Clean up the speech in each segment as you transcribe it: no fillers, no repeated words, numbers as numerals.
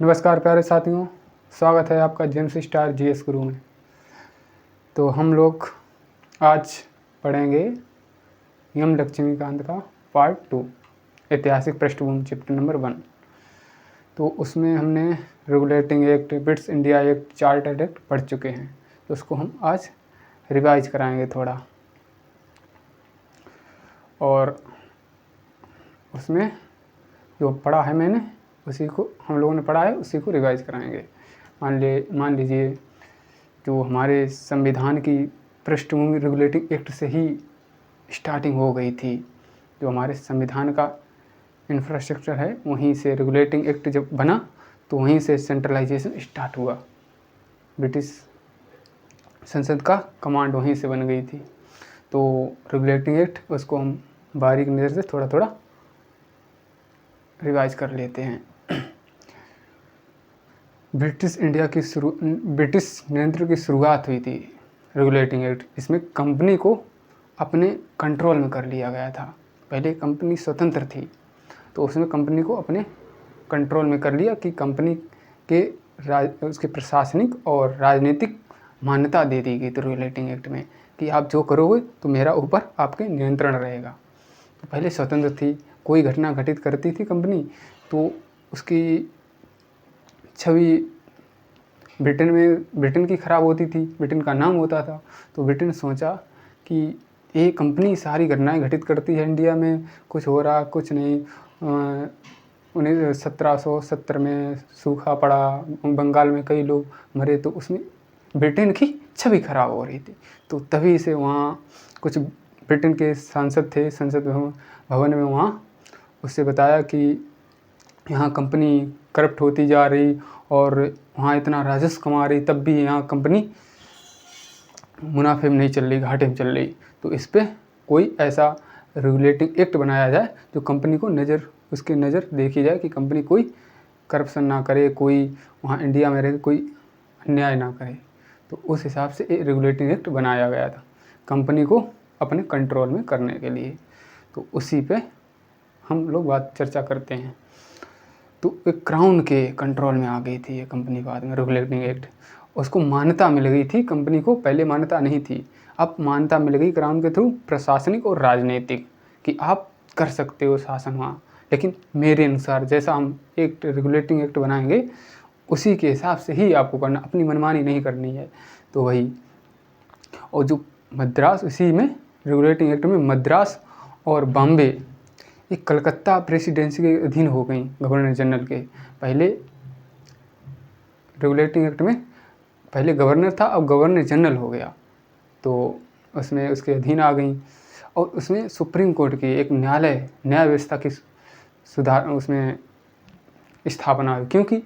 नमस्कार प्यारे साथियों, स्वागत है आपका जेम्स स्टार जीएस गुरु में। तो हम लोग आज पढ़ेंगे यम लक्ष्मीकांत का पार्ट 2 ऐतिहासिक पृष्ठभूमि चैप्टर नंबर 1। तो उसमें हमने regulating act, British India act, charter act पढ़ चुके हैं। तो उसको हम आज रिवाइज कराएंगे थोड़ा, और उसमें जो पढ़ा है मैंने उसी को हम लोगों ने पढ़ा है, उसी को रिवाइज कराएंगे। मान लीजिए जो हमारे संविधान की पृष्ठभूमि रेगुलेटिंग एक्ट से ही स्टार्टिंग हो गई थी। जो हमारे संविधान का इंफ्रास्ट्रक्चर है वहीं से रेगुलेटिंग एक्ट जब बना तो वहीं से सेंट्रलाइजेशन स्टार्ट हुआ। ब्रिटिश संसद का कमांड वहीं से बन गई थी। तो रेगुलेटिंग एक्ट उसको हम बारीक नज़र से थोड़ा थोड़ा रिवाइज कर लेते हैं। ब्रिटिश नियंत्रण की शुरुआत हुई थी रेगुलेटिंग एक्ट। इसमें कंपनी को अपने कंट्रोल में कर लिया गया था। पहले कंपनी स्वतंत्र थी, तो उसमें कंपनी को अपने कंट्रोल में कर लिया कि कंपनी के उसके प्रशासनिक और राजनीतिक मान्यता दे दी गई थी रेगुलेटिंग एक्ट में कि आप जो करोगे तो मेरा ऊपर आपके नियंत्रण रहेगा। तो पहले स्वतंत्र थी, कोई घटना घटित करती थी कंपनी तो उसकी छवि ब्रिटेन की ख़राब होती थी, ब्रिटेन का नाम होता था। तो ब्रिटेन सोचा कि ये कंपनी सारी घटनाएं घटित करती है इंडिया में, कुछ हो रहा कुछ नहीं। 1770 में सूखा पड़ा, बंगाल में कई लोग मरे, तो उसमें ब्रिटेन की छवि खराब हो रही थी। तो तभी से वहाँ कुछ ब्रिटेन के सांसद थे, संसद भवन में, वहाँ उससे बताया कि यहाँ कंपनी करप्ट होती जा रही और वहाँ इतना राजस्व कमा रही, तब भी यहाँ कंपनी मुनाफे में नहीं चल रही, घाटे में चल रही। तो इस पर कोई ऐसा रेगुलेटिंग एक्ट बनाया जाए जो कंपनी को उसकी नज़र देखी जाए कि कंपनी कोई करप्शन ना करे, कोई वहाँ इंडिया में रह कोई अन्याय ना करे। तो उस हिसाब से एक रेगुलेटिंग एक्ट बनाया गया था कंपनी को अपने कंट्रोल में करने के लिए। तो उसी पे हम लोग चर्चा करते हैं। तो एक क्राउन के कंट्रोल में आ गई थी ये कंपनी बाद में, रेगुलेटिंग एक्ट। उसको मान्यता मिल गई थी कंपनी को, पहले मान्यता नहीं थी, अब मान्यता मिल गई क्राउन के थ्रू, प्रशासनिक और राजनीतिक, कि आप कर सकते हो शासन वहाँ, लेकिन मेरे अनुसार जैसा हम एक रेगुलेटिंग एक्ट बनाएंगे उसी के हिसाब से ही आपको करना, अपनी मनमानी नहीं करनी है। तो वही, और जो मद्रास, इसी में रेगुलेटिंग एक्ट में मद्रास और बॉम्बे ये कलकत्ता प्रेसिडेंसी के अधीन हो गई गवर्नर जनरल के। पहले रेगुलेटिंग एक्ट में पहले गवर्नर था, अब गवर्नर जनरल हो गया, तो उसमें उसके अधीन आ गई। और उसमें सुप्रीम कोर्ट की एक न्याय व्यवस्था की सुधार उसमें स्थापना हुई। क्योंकि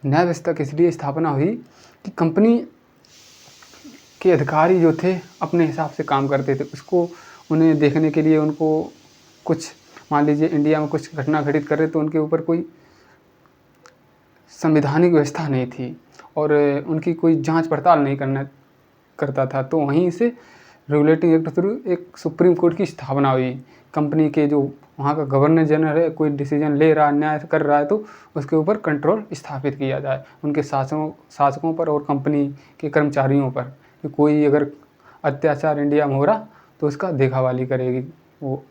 न्याय व्यवस्था की इसलिए स्थापना हुई कि कंपनी के अधिकारी जो थे अपने हिसाब से काम करते थे, उसको उन्हें देखने के लिए उनको कुछ, मान लीजिए इंडिया में कुछ घटना घटित कर रहे तो उनके ऊपर कोई संवैधानिक व्यवस्था नहीं थी और उनकी कोई जांच पड़ताल नहीं करता था। तो वहीं से रेगुलेटिंग एक्ट थ्रू एक सुप्रीम कोर्ट की स्थापना हुई। कंपनी के जो वहाँ का गवर्नर जनरल है, कोई डिसीजन ले रहा है, न्याय कर रहा है, तो उसके ऊपर कंट्रोल स्थापित किया जाए उनके शासकों पर और कंपनी के कर्मचारियों पर, कि कोई अगर अत्याचार इंडिया में हो रहा तो उसका देखावाली करेगी, वो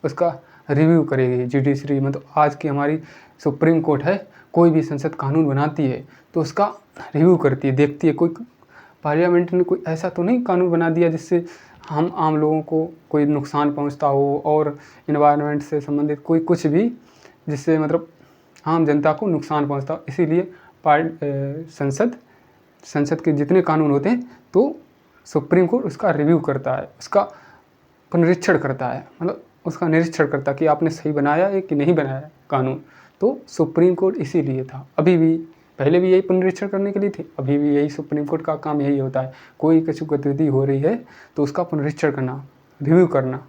उसका रिव्यू करेगी जुडिशरी। मतलब आज की हमारी सुप्रीम कोर्ट है, कोई भी संसद कानून बनाती है तो उसका रिव्यू करती है, देखती है कोई पार्लियामेंट ने कोई ऐसा तो नहीं कानून बना दिया जिससे हम आम लोगों को कोई नुकसान पहुंचता हो, और इन्वायरमेंट से संबंधित कोई कुछ भी जिससे मतलब आम जनता को नुकसान पहुंचता हो। इसीलिए संसद के जितने कानून होते हैं तो सुप्रीम कोर्ट उसका रिव्यू करता है, उसका पुनरीक्षण करता है, मतलब उसका निरीक्षण करता है कि आपने सही बनाया है कि नहीं बनाया कानून। तो सुप्रीम कोर्ट इसीलिए था, अभी भी, पहले भी यही पुनरीक्षण करने के लिए थे, अभी भी यही सुप्रीम कोर्ट का काम यही होता है। कोई कुछ गतिविधि हो रही है तो उसका पुनरीक्षण करना, रिव्यू करना,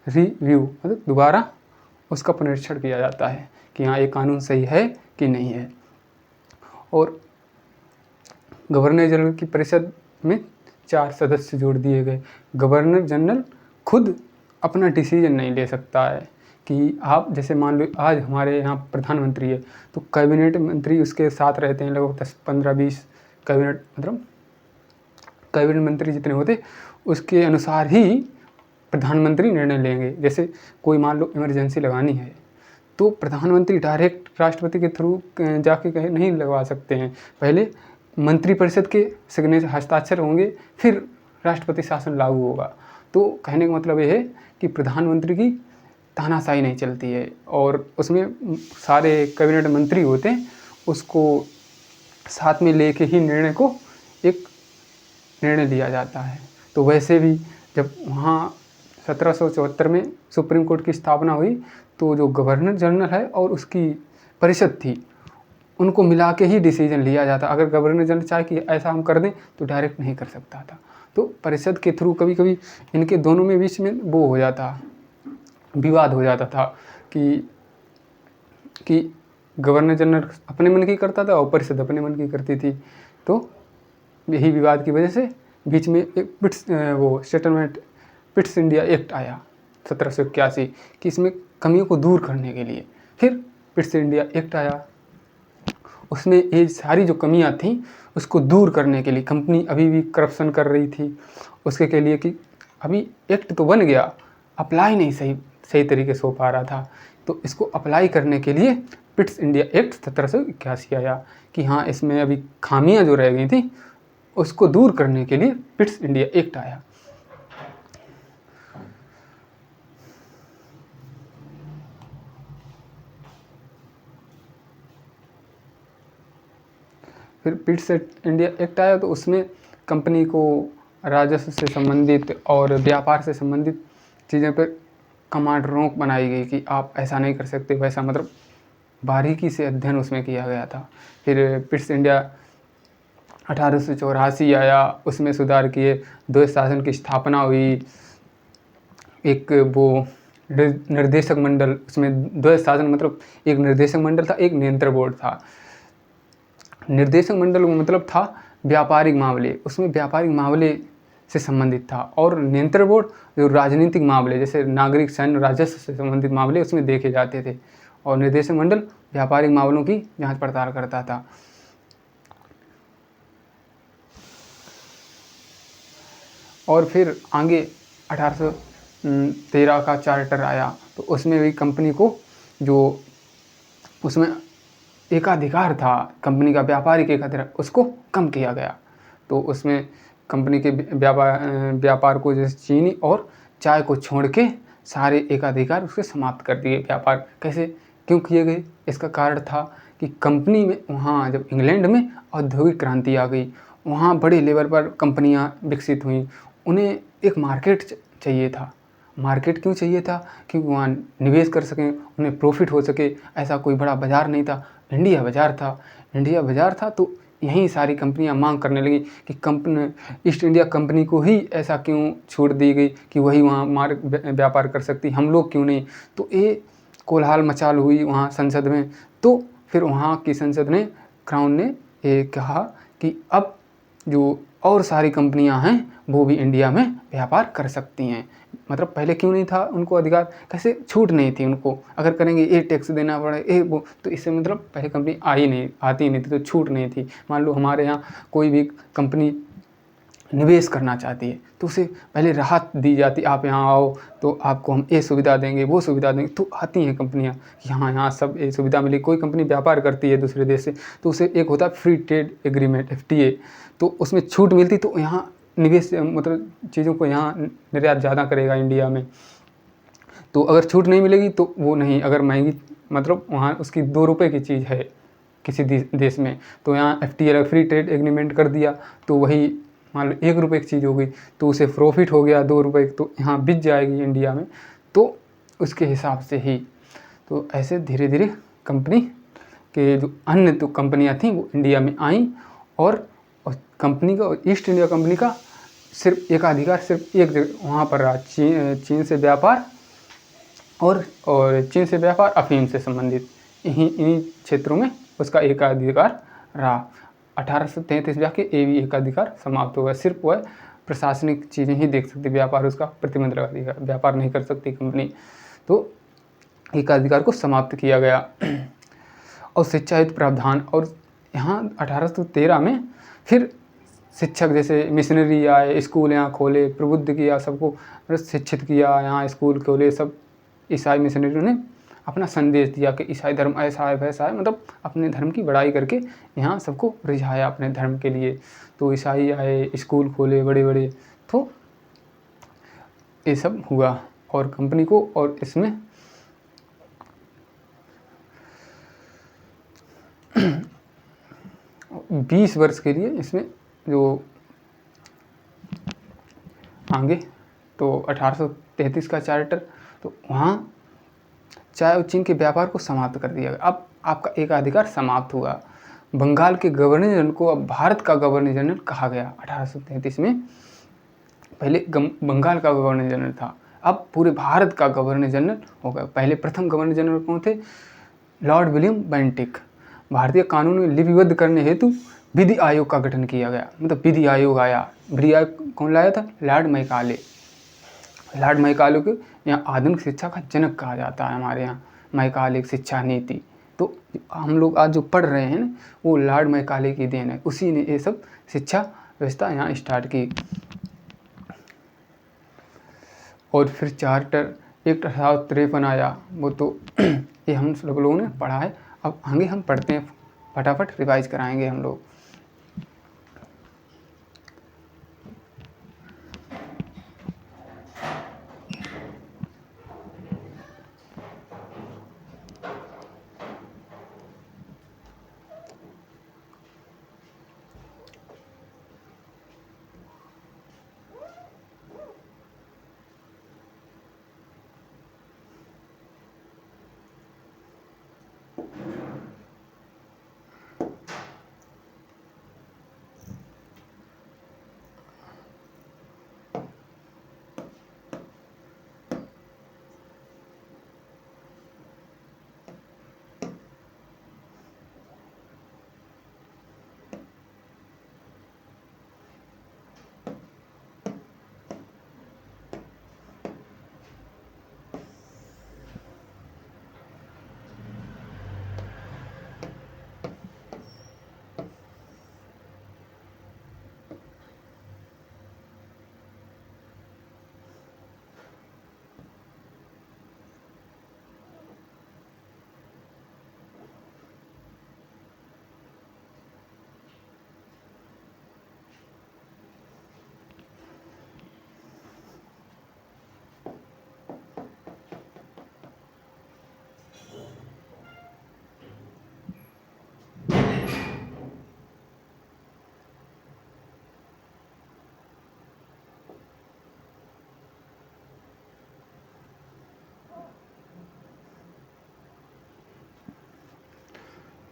मतलब दोबारा उसका पुनरीक्षण किया जाता है कि हाँ ये कानून सही है कि नहीं है। और गवर्नर जनरल की परिषद में 4 सदस्य जोड़ दिए गए। गवर्नर जनरल खुद अपना डिसीजन नहीं ले सकता है कि आप जैसे मान लो आज हमारे यहाँ प्रधानमंत्री है, तो कैबिनेट मंत्री उसके साथ रहते हैं, लगभग 10, 15, 20 कैबिनेट मतलब कैबिनेट मंत्री जितने होते उसके अनुसार ही प्रधानमंत्री निर्णय लेंगे। जैसे कोई मान लो इमरजेंसी लगानी है, तो प्रधानमंत्री डायरेक्ट राष्ट्रपति के थ्रू जाके कहीं नहीं लगवा सकते हैं, पहले मंत्रिपरिषद के सिग्नेचर हस्ताक्षर होंगे, फिर राष्ट्रपति शासन लागू होगा। तो कहने का मतलब ये है कि प्रधानमंत्री की तानाशाही नहीं चलती है, और उसमें सारे कैबिनेट मंत्री होते हैं, उसको साथ में लेके ही एक निर्णय लिया जाता है। तो वैसे भी जब वहाँ 1774 में सुप्रीम कोर्ट की स्थापना हुई, तो जो गवर्नर जनरल है और उसकी परिषद थी, उनको मिला के ही डिसीजन लिया जाता। अगर गवर्नर जनरल चाहे कि ऐसा हम कर दें, तो डायरेक्ट नहीं कर सकता था, तो परिषद के थ्रू कभी कभी इनके दोनों में बीच में वो हो जाता, विवाद हो जाता था कि गवर्नर जनरल अपने मन की करता था और परिषद अपने मन की करती थी। तो यही विवाद की वजह से बीच में एक पिट्स इंडिया एक्ट आया 1781 कि इसमें कमियों को दूर करने के लिए। फिर पिट्स इंडिया एक्ट आया, उसमें ये सारी जो कमियां थीं उसको दूर करने के लिए, कंपनी अभी भी करप्शन कर रही थी उसके के लिए, कि अभी एक्ट तो बन गया, अप्लाई नहीं सही तरीके से हो पा रहा था, तो इसको अप्लाई करने के लिए पिट्स इंडिया एक्ट 1781 आया कि हाँ इसमें अभी खामियां जो रह गई थी उसको दूर करने के लिए पिट्स इंडिया एक्ट आया। फिर पिट्स इंडिया एक्ट आया, तो उसमें कंपनी को राजस्व से संबंधित और व्यापार से संबंधित चीज़ों पर कमांड रोक बनाई गई कि आप ऐसा नहीं कर सकते, वैसा, मतलब बारीकी से अध्ययन उसमें किया गया था। फिर पिट्स इंडिया 1884 आया, उसमें सुधार किए, द्वैध शासन की स्थापना हुई, एक वो निर्देशक मंडल, उसमें द्वैध शासन मतलब एक निर्देशक मंडल था, एक नियंत्रण बोर्ड था। निर्देशक मंडल का मतलब था व्यापारिक मामले, उसमें व्यापारिक मामले से संबंधित था, और नियंत्रण बोर्ड जो राजनीतिक मामले जैसे नागरिक सैन्य राजस्व से संबंधित मामले उसमें देखे जाते थे, और निर्देशक मंडल व्यापारिक मामलों की जांच पड़ताल करता था। और फिर आगे 1813 का चार्टर आया, तो उसमें भी कंपनी को जो उसमें एकाधिकार था, कंपनी का व्यापारिक एकाधिकार, उसको कम किया गया। तो उसमें कंपनी के व्यापार को जैसे चीनी और चाय को छोड़ के सारे एकाधिकार उसके समाप्त कर दिए। व्यापार कैसे क्यों किए गए, इसका कारण था कि कंपनी में वहाँ जब इंग्लैंड में औद्योगिक क्रांति आ गई, वहाँ बड़े लेवल पर कंपनियाँ विकसित हुई, उन्हें एक मार्केट चाहिए था। मार्केट क्यों चाहिए था? क्योंकि वहाँ निवेश कर सकें, उन्हें प्रॉफिट हो सके। ऐसा कोई बड़ा बाज़ार नहीं था, इंडिया बाज़ार था। तो यहीं सारी कंपनियां मांग करने लगी कि ईस्ट इंडिया कंपनी को ही ऐसा क्यों छूट दी गई कि वही वहाँ व्यापार कर सकती, हम लोग क्यों नहीं। तो ये कोलाहल मचाल हुई वहाँ संसद में। तो फिर वहाँ की संसद ने, क्राउन ने ये कहा कि अब जो और सारी कंपनियां हैं वो भी इंडिया में व्यापार कर सकती हैं। मतलब पहले क्यों नहीं था उनको अधिकार, कैसे छूट नहीं थी उनको, अगर करेंगे ये टैक्स देना पड़े वो, तो इससे मतलब पहले कंपनी आती नहीं थी, तो छूट नहीं थी। मान लो हमारे यहाँ कोई भी कंपनी निवेश करना चाहती है तो उसे पहले राहत दी जाती, आप यहाँ आओ तो आपको हम ये सुविधा देंगे वो सुविधा देंगे, तो आती हैं कंपनियाँ कि हाँ यहाँ सब ये सुविधा मिली। कोई कंपनी व्यापार करती है दूसरे देश से तो उसे एक होता है फ्री ट्रेड एग्रीमेंट FTA, तो उसमें छूट मिलती, तो यहाँ निवेश मतलब चीज़ों को यहाँ निर्यात ज़्यादा करेगा इंडिया में। तो अगर छूट नहीं मिलेगी तो वो नहीं, अगर महंगी मतलब वहाँ उसकी 2 रुपये की चीज़ है किसी देश में, तो यहाँ FTA फ्री ट्रेड एग्रीमेंट कर दिया, तो वही मान लो 1 रुपये की चीज़ हो गई, तो उसे प्रॉफिट हो गया 2 रुपये, तो यहाँ बिक जाएगी इंडिया में। तो उसके हिसाब से ही तो ऐसे धीरे धीरे कंपनी के जो अन्य तो कंपनियाँ थीं वो इंडिया में आईं, और कंपनी का, ईस्ट इंडिया कंपनी का सिर्फ एकाधिकार सिर्फ एक जगह वहाँ पर रहा, चीन से व्यापार और चीन से व्यापार अफीम से संबंधित इन्हीं क्षेत्रों में उसका एकाधिकार रहा। 1833 जाके ये भी एकाधिकार समाप्त हो गया। सिर्फ वह प्रशासनिक चीज़ें ही देख सकती, व्यापार उसका प्रतिबंध लगा दिया, व्यापार नहीं कर सकती कंपनी। तो एकाधिकार को समाप्त किया गया। और शिक्षा हेतु प्रावधान, और यहाँ 1813 में फिर शिक्षक जैसे मिशनरी आए, स्कूल यहाँ खोले, प्रबुद्ध किया, सबको शिक्षित किया, यहाँ स्कूल खोले, सब ईसाई मिशनरियों ने अपना संदेश दिया कि ईसाई धर्म ऐसा है वैसा है, मतलब अपने धर्म की बड़ाई करके यहाँ सबको रिझाया अपने धर्म के लिए। तो ईसाई आए, स्कूल खोले बड़े बड़े, तो ये सब हुआ। और कंपनी को, और इसमें 20 वर्ष के लिए इसमें जो आगे तो 1833 का चार्टर, तो वहाँ चाय और चीन के व्यापार को समाप्त कर दिया गया। अब आपका एकाधिकार समाप्त हुआ। बंगाल के गवर्नर जनरल को अब भारत का गवर्नर जनरल कहा गया 1833 में। पहले बंगाल का गवर्नर जनरल था, अब पूरे भारत का गवर्नर जनरल हो गया। पहले प्रथम गवर्नर जनरल कौन थे? Lord William Bentinck. भारतीय कानून में लिपिबद्ध करने हेतु विधि आयोग का गठन किया गया, मतलब विधि आयोग आया। विधि आयोग कौन लाया था? Lord Macaulay. लॉर्ड मैकाले को यहाँ आधुनिक शिक्षा का जनक कहा जाता है हमारे यहाँ, मैकाले शिक्षा नीति। तो हम लोग आज जो पढ़ रहे हैं ना, वो लॉर्ड मैकाले की देन है, उसी ने ये सब शिक्षा व्यवस्था यहाँ स्टार्ट की। और फिर चार्टर एक्ट 1853 आया, वो तो ये हम सब लोगों ने पढ़ा है। अब आगे हम पढ़ते हैं, फटाफट रिवाइज कराएंगे हम लोग।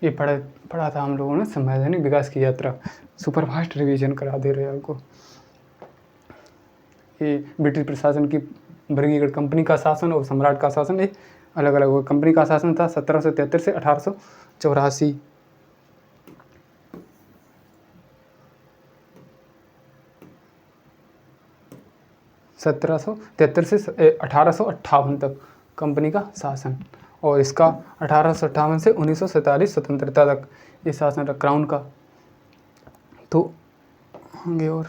ये पढ़ा था हम लोगों ने, संवैधानिक विकास की यात्रा। सुपरफास्ट रिवीजन करा दे रहे हैं आपको। ये ब्रिटिश प्रशासन की वर्गीकरण, कंपनी का शासन और सम्राट का शासन, ये अलग अलग हुआ। कंपनी का शासन था 1773 से 1884। से 1858 तक कंपनी का शासन, और इसका 1858 से 1947 स्वतंत्रता तक ये शासन रहा क्राउन का। तो आगे और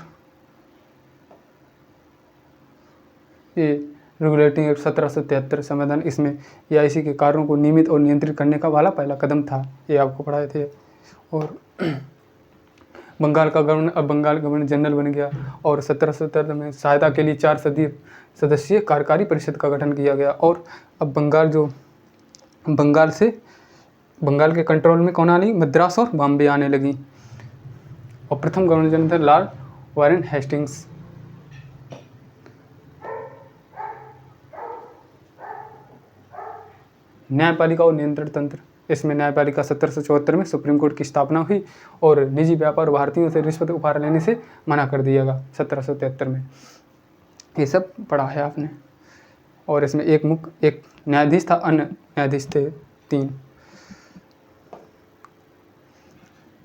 ये रेगुलेटिंग एक्ट 1773 संविधान, इसमें EIC के कार्यों को नियमित और नियंत्रित करने का वाला पहला कदम था, ये आपको पढ़ाए थे। और बंगाल का गवर्नर अब बंगाल गवर्नर जनरल बन गया। और 1773 में सहायता के लिए 4 सदस्यीय कार्यकारी परिषद का गठन किया गया। और अब बंगाल के कंट्रोल में कौन आने लगी? मद्रास और बॉम्बे आने लगी। और प्रथम गवर्नर जनरल थे लॉर्ड वारेन हेस्टिंग्स। न्यायपालिका और नियंत्रण तंत्र, इसमें न्यायपालिका 1774 में सुप्रीम कोर्ट की स्थापना हुई। और निजी व्यापार भारतीयों से रिश्वत उपहार लेने से मना कर दिया गया 1773 में। ये सब पढ़ा है आपने। और इसमें एक न्यायाधीश था, अन्य न्यायाधीश थे 3।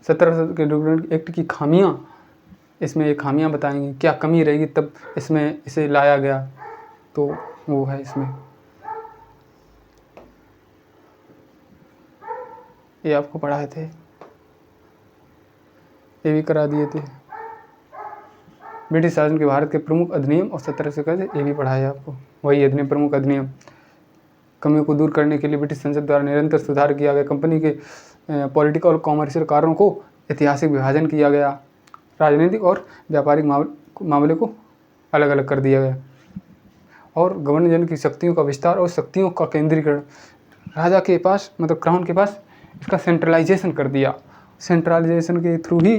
1700 के रेगुलेटिंग एक्ट की खामियां, इसमें ये खामियां बताएंगे, क्या कमी रहेगी तब इसमें इसे लाया गया, तो वो है इसमें। ये आपको पढ़ाए थे, ये भी करा दिए थे। ब्रिटिश शासन के भारत के प्रमुख अधिनियम और 1700 का ये भी पढ़ाया आपको, वही अधिनियम, प्रमुख अधिनियम। कमियों को दूर करने के लिए ब्रिटिश संसद द्वारा निरंतर सुधार किया गया। कंपनी के पॉलिटिकल और कॉमर्शियल कारणों को ऐतिहासिक विभाजन किया गया। राजनीतिक और व्यापारिक मामले को अलग अलग कर दिया गया। और गवर्नर जनरल की शक्तियों का विस्तार और शक्तियों का केंद्रीकरण, राजा के पास मतलब क्राउन के पास इसका सेंट्रलाइजेशन कर दिया। सेंट्रलाइजेशन के थ्रू ही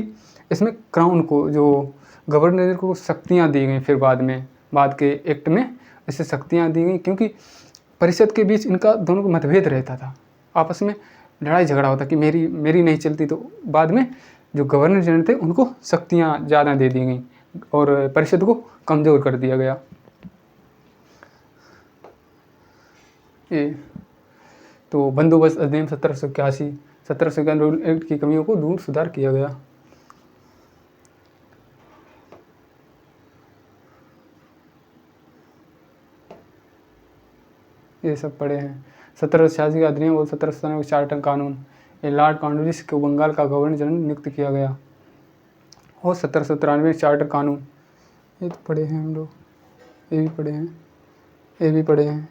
इसमें क्राउन को, जो गवर्नर जनरल को शक्तियाँ दी गई। फिर बाद के एक्ट में इसे शक्तियाँ दी गई, क्योंकि परिषद के बीच इनका दोनों का मतभेद रहता था, आपस में लड़ाई झगड़ा होता कि मेरी नहीं चलती। तो बाद में जो गवर्नर जनरल थे उनको शक्तियाँ ज़्यादा दे दी गई और परिषद को कमज़ोर कर दिया गया। ये तो बंदोबस्त अधिनियम 1781, 1751 रूल एक्ट की कमियों को दूर सुधार किया गया। ये सब पढ़े हैं। 1786 का अधिनियम और 1797 का चार्टर कानून, ये लॉर्ड कॉर्नवालिस को बंगाल का गवर्नर जनरल नियुक्त किया गया। और 1793 चार्टर कानून, ये तो पढ़े हैं हम लोग, ये भी पढ़े हैं, ये भी पढ़े हैं।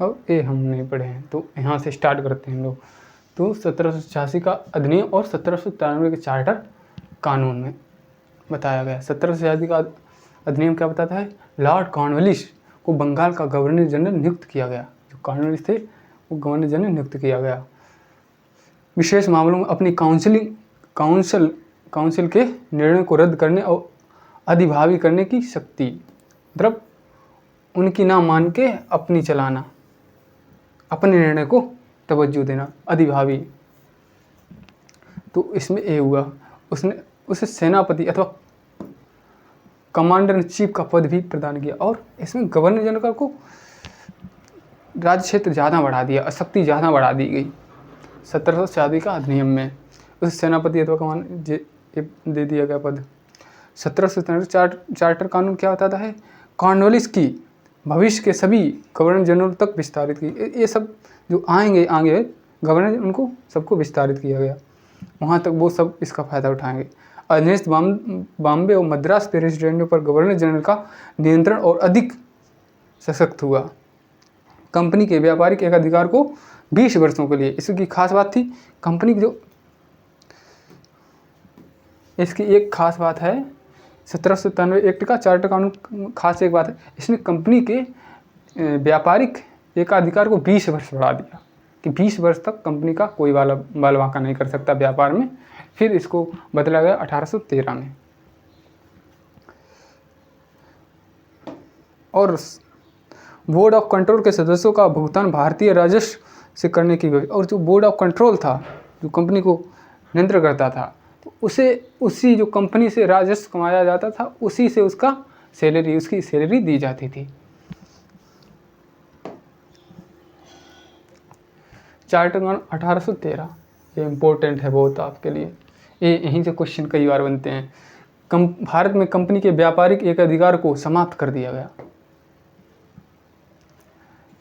अब ये हम नहीं पढ़े हैं, तो यहाँ से स्टार्ट करते हैं हम लोग। तो 1786 का अधिनियम और 1793 के चार्टर कानून में बताया गया। 1786 का अधिनियम क्या बताता है? लॉर्ड कॉर्नवालिस को बंगाल का गवर्नर जनरल नियुक्त किया गया। जो कॉर्नवालिस थे वो गवर्नर जनरल नियुक्त किया गया। विशेष मामलों में अपनी काउंसिल के निर्णय को रद्द करने और अधिभावी करने की शक्ति, मतलब उनकी ना मान के अपनी चलाना, अपने निर्णय को तवज्जो देना, अधिभावी। तो इसमें ये हुआ, उसने उसे सेनापति अथवा कमांडर इन चीफ का पद भी प्रदान किया। और इसमें गवर्नर जनरल को राज्य क्षेत्र ज़्यादा बढ़ा दिया, शक्ति ज़्यादा बढ़ा दी गई 1786 का अधिनियम में। उसे सेनापति अथवा कमांडर दे दिया गया पद। 1793 चार्टर कानून क्या बताता है? कॉर्नवालिस की भविष्य के सभी गवर्नर जनरल तक विस्तारित की। ये सब जो आएंगे आगे गवर्नर, उनको सबको विस्तारित किया गया, वहाँ तक वो सब इसका फ़ायदा उठाएंगे। अधीनस्थ बॉम्बे और मद्रास के रेजिडेंटों पर गवर्नर जनरल का नियंत्रण और अधिक सशक्त हुआ। कंपनी के व्यापारिक एकाधिकार को 20 वर्षों के लिए, इसकी खास बात थी कंपनी की, जो इसकी एक खास बात है 1793 एक्ट का चार्टर कानून, खास एक बात है, इसने कंपनी के व्यापारिक एकाधिकार को 20 वर्ष बढ़ा दिया कि 20 वर्ष तक कंपनी का कोई बाल वाका नहीं कर सकता व्यापार में। फिर इसको बदला गया 1813 में। और बोर्ड ऑफ कंट्रोल के सदस्यों का भुगतान भारतीय राजस्व से करने की व्यवस्था। और जो बोर्ड ऑफ कंट्रोल था, जो कंपनी को नियंत्रण करता था, तो उसी जो कंपनी से राजस्व कमाया जाता था, उसी से उसकी सैलरी दी जाती थी। चार्टर कानून 1813, ये इम्पोर्टेंट है बहुत आपके लिए, ये यहीं से क्वेश्चन कई बार बनते हैं। भारत में कंपनी के व्यापारिक एकाधिकार को समाप्त कर दिया गया।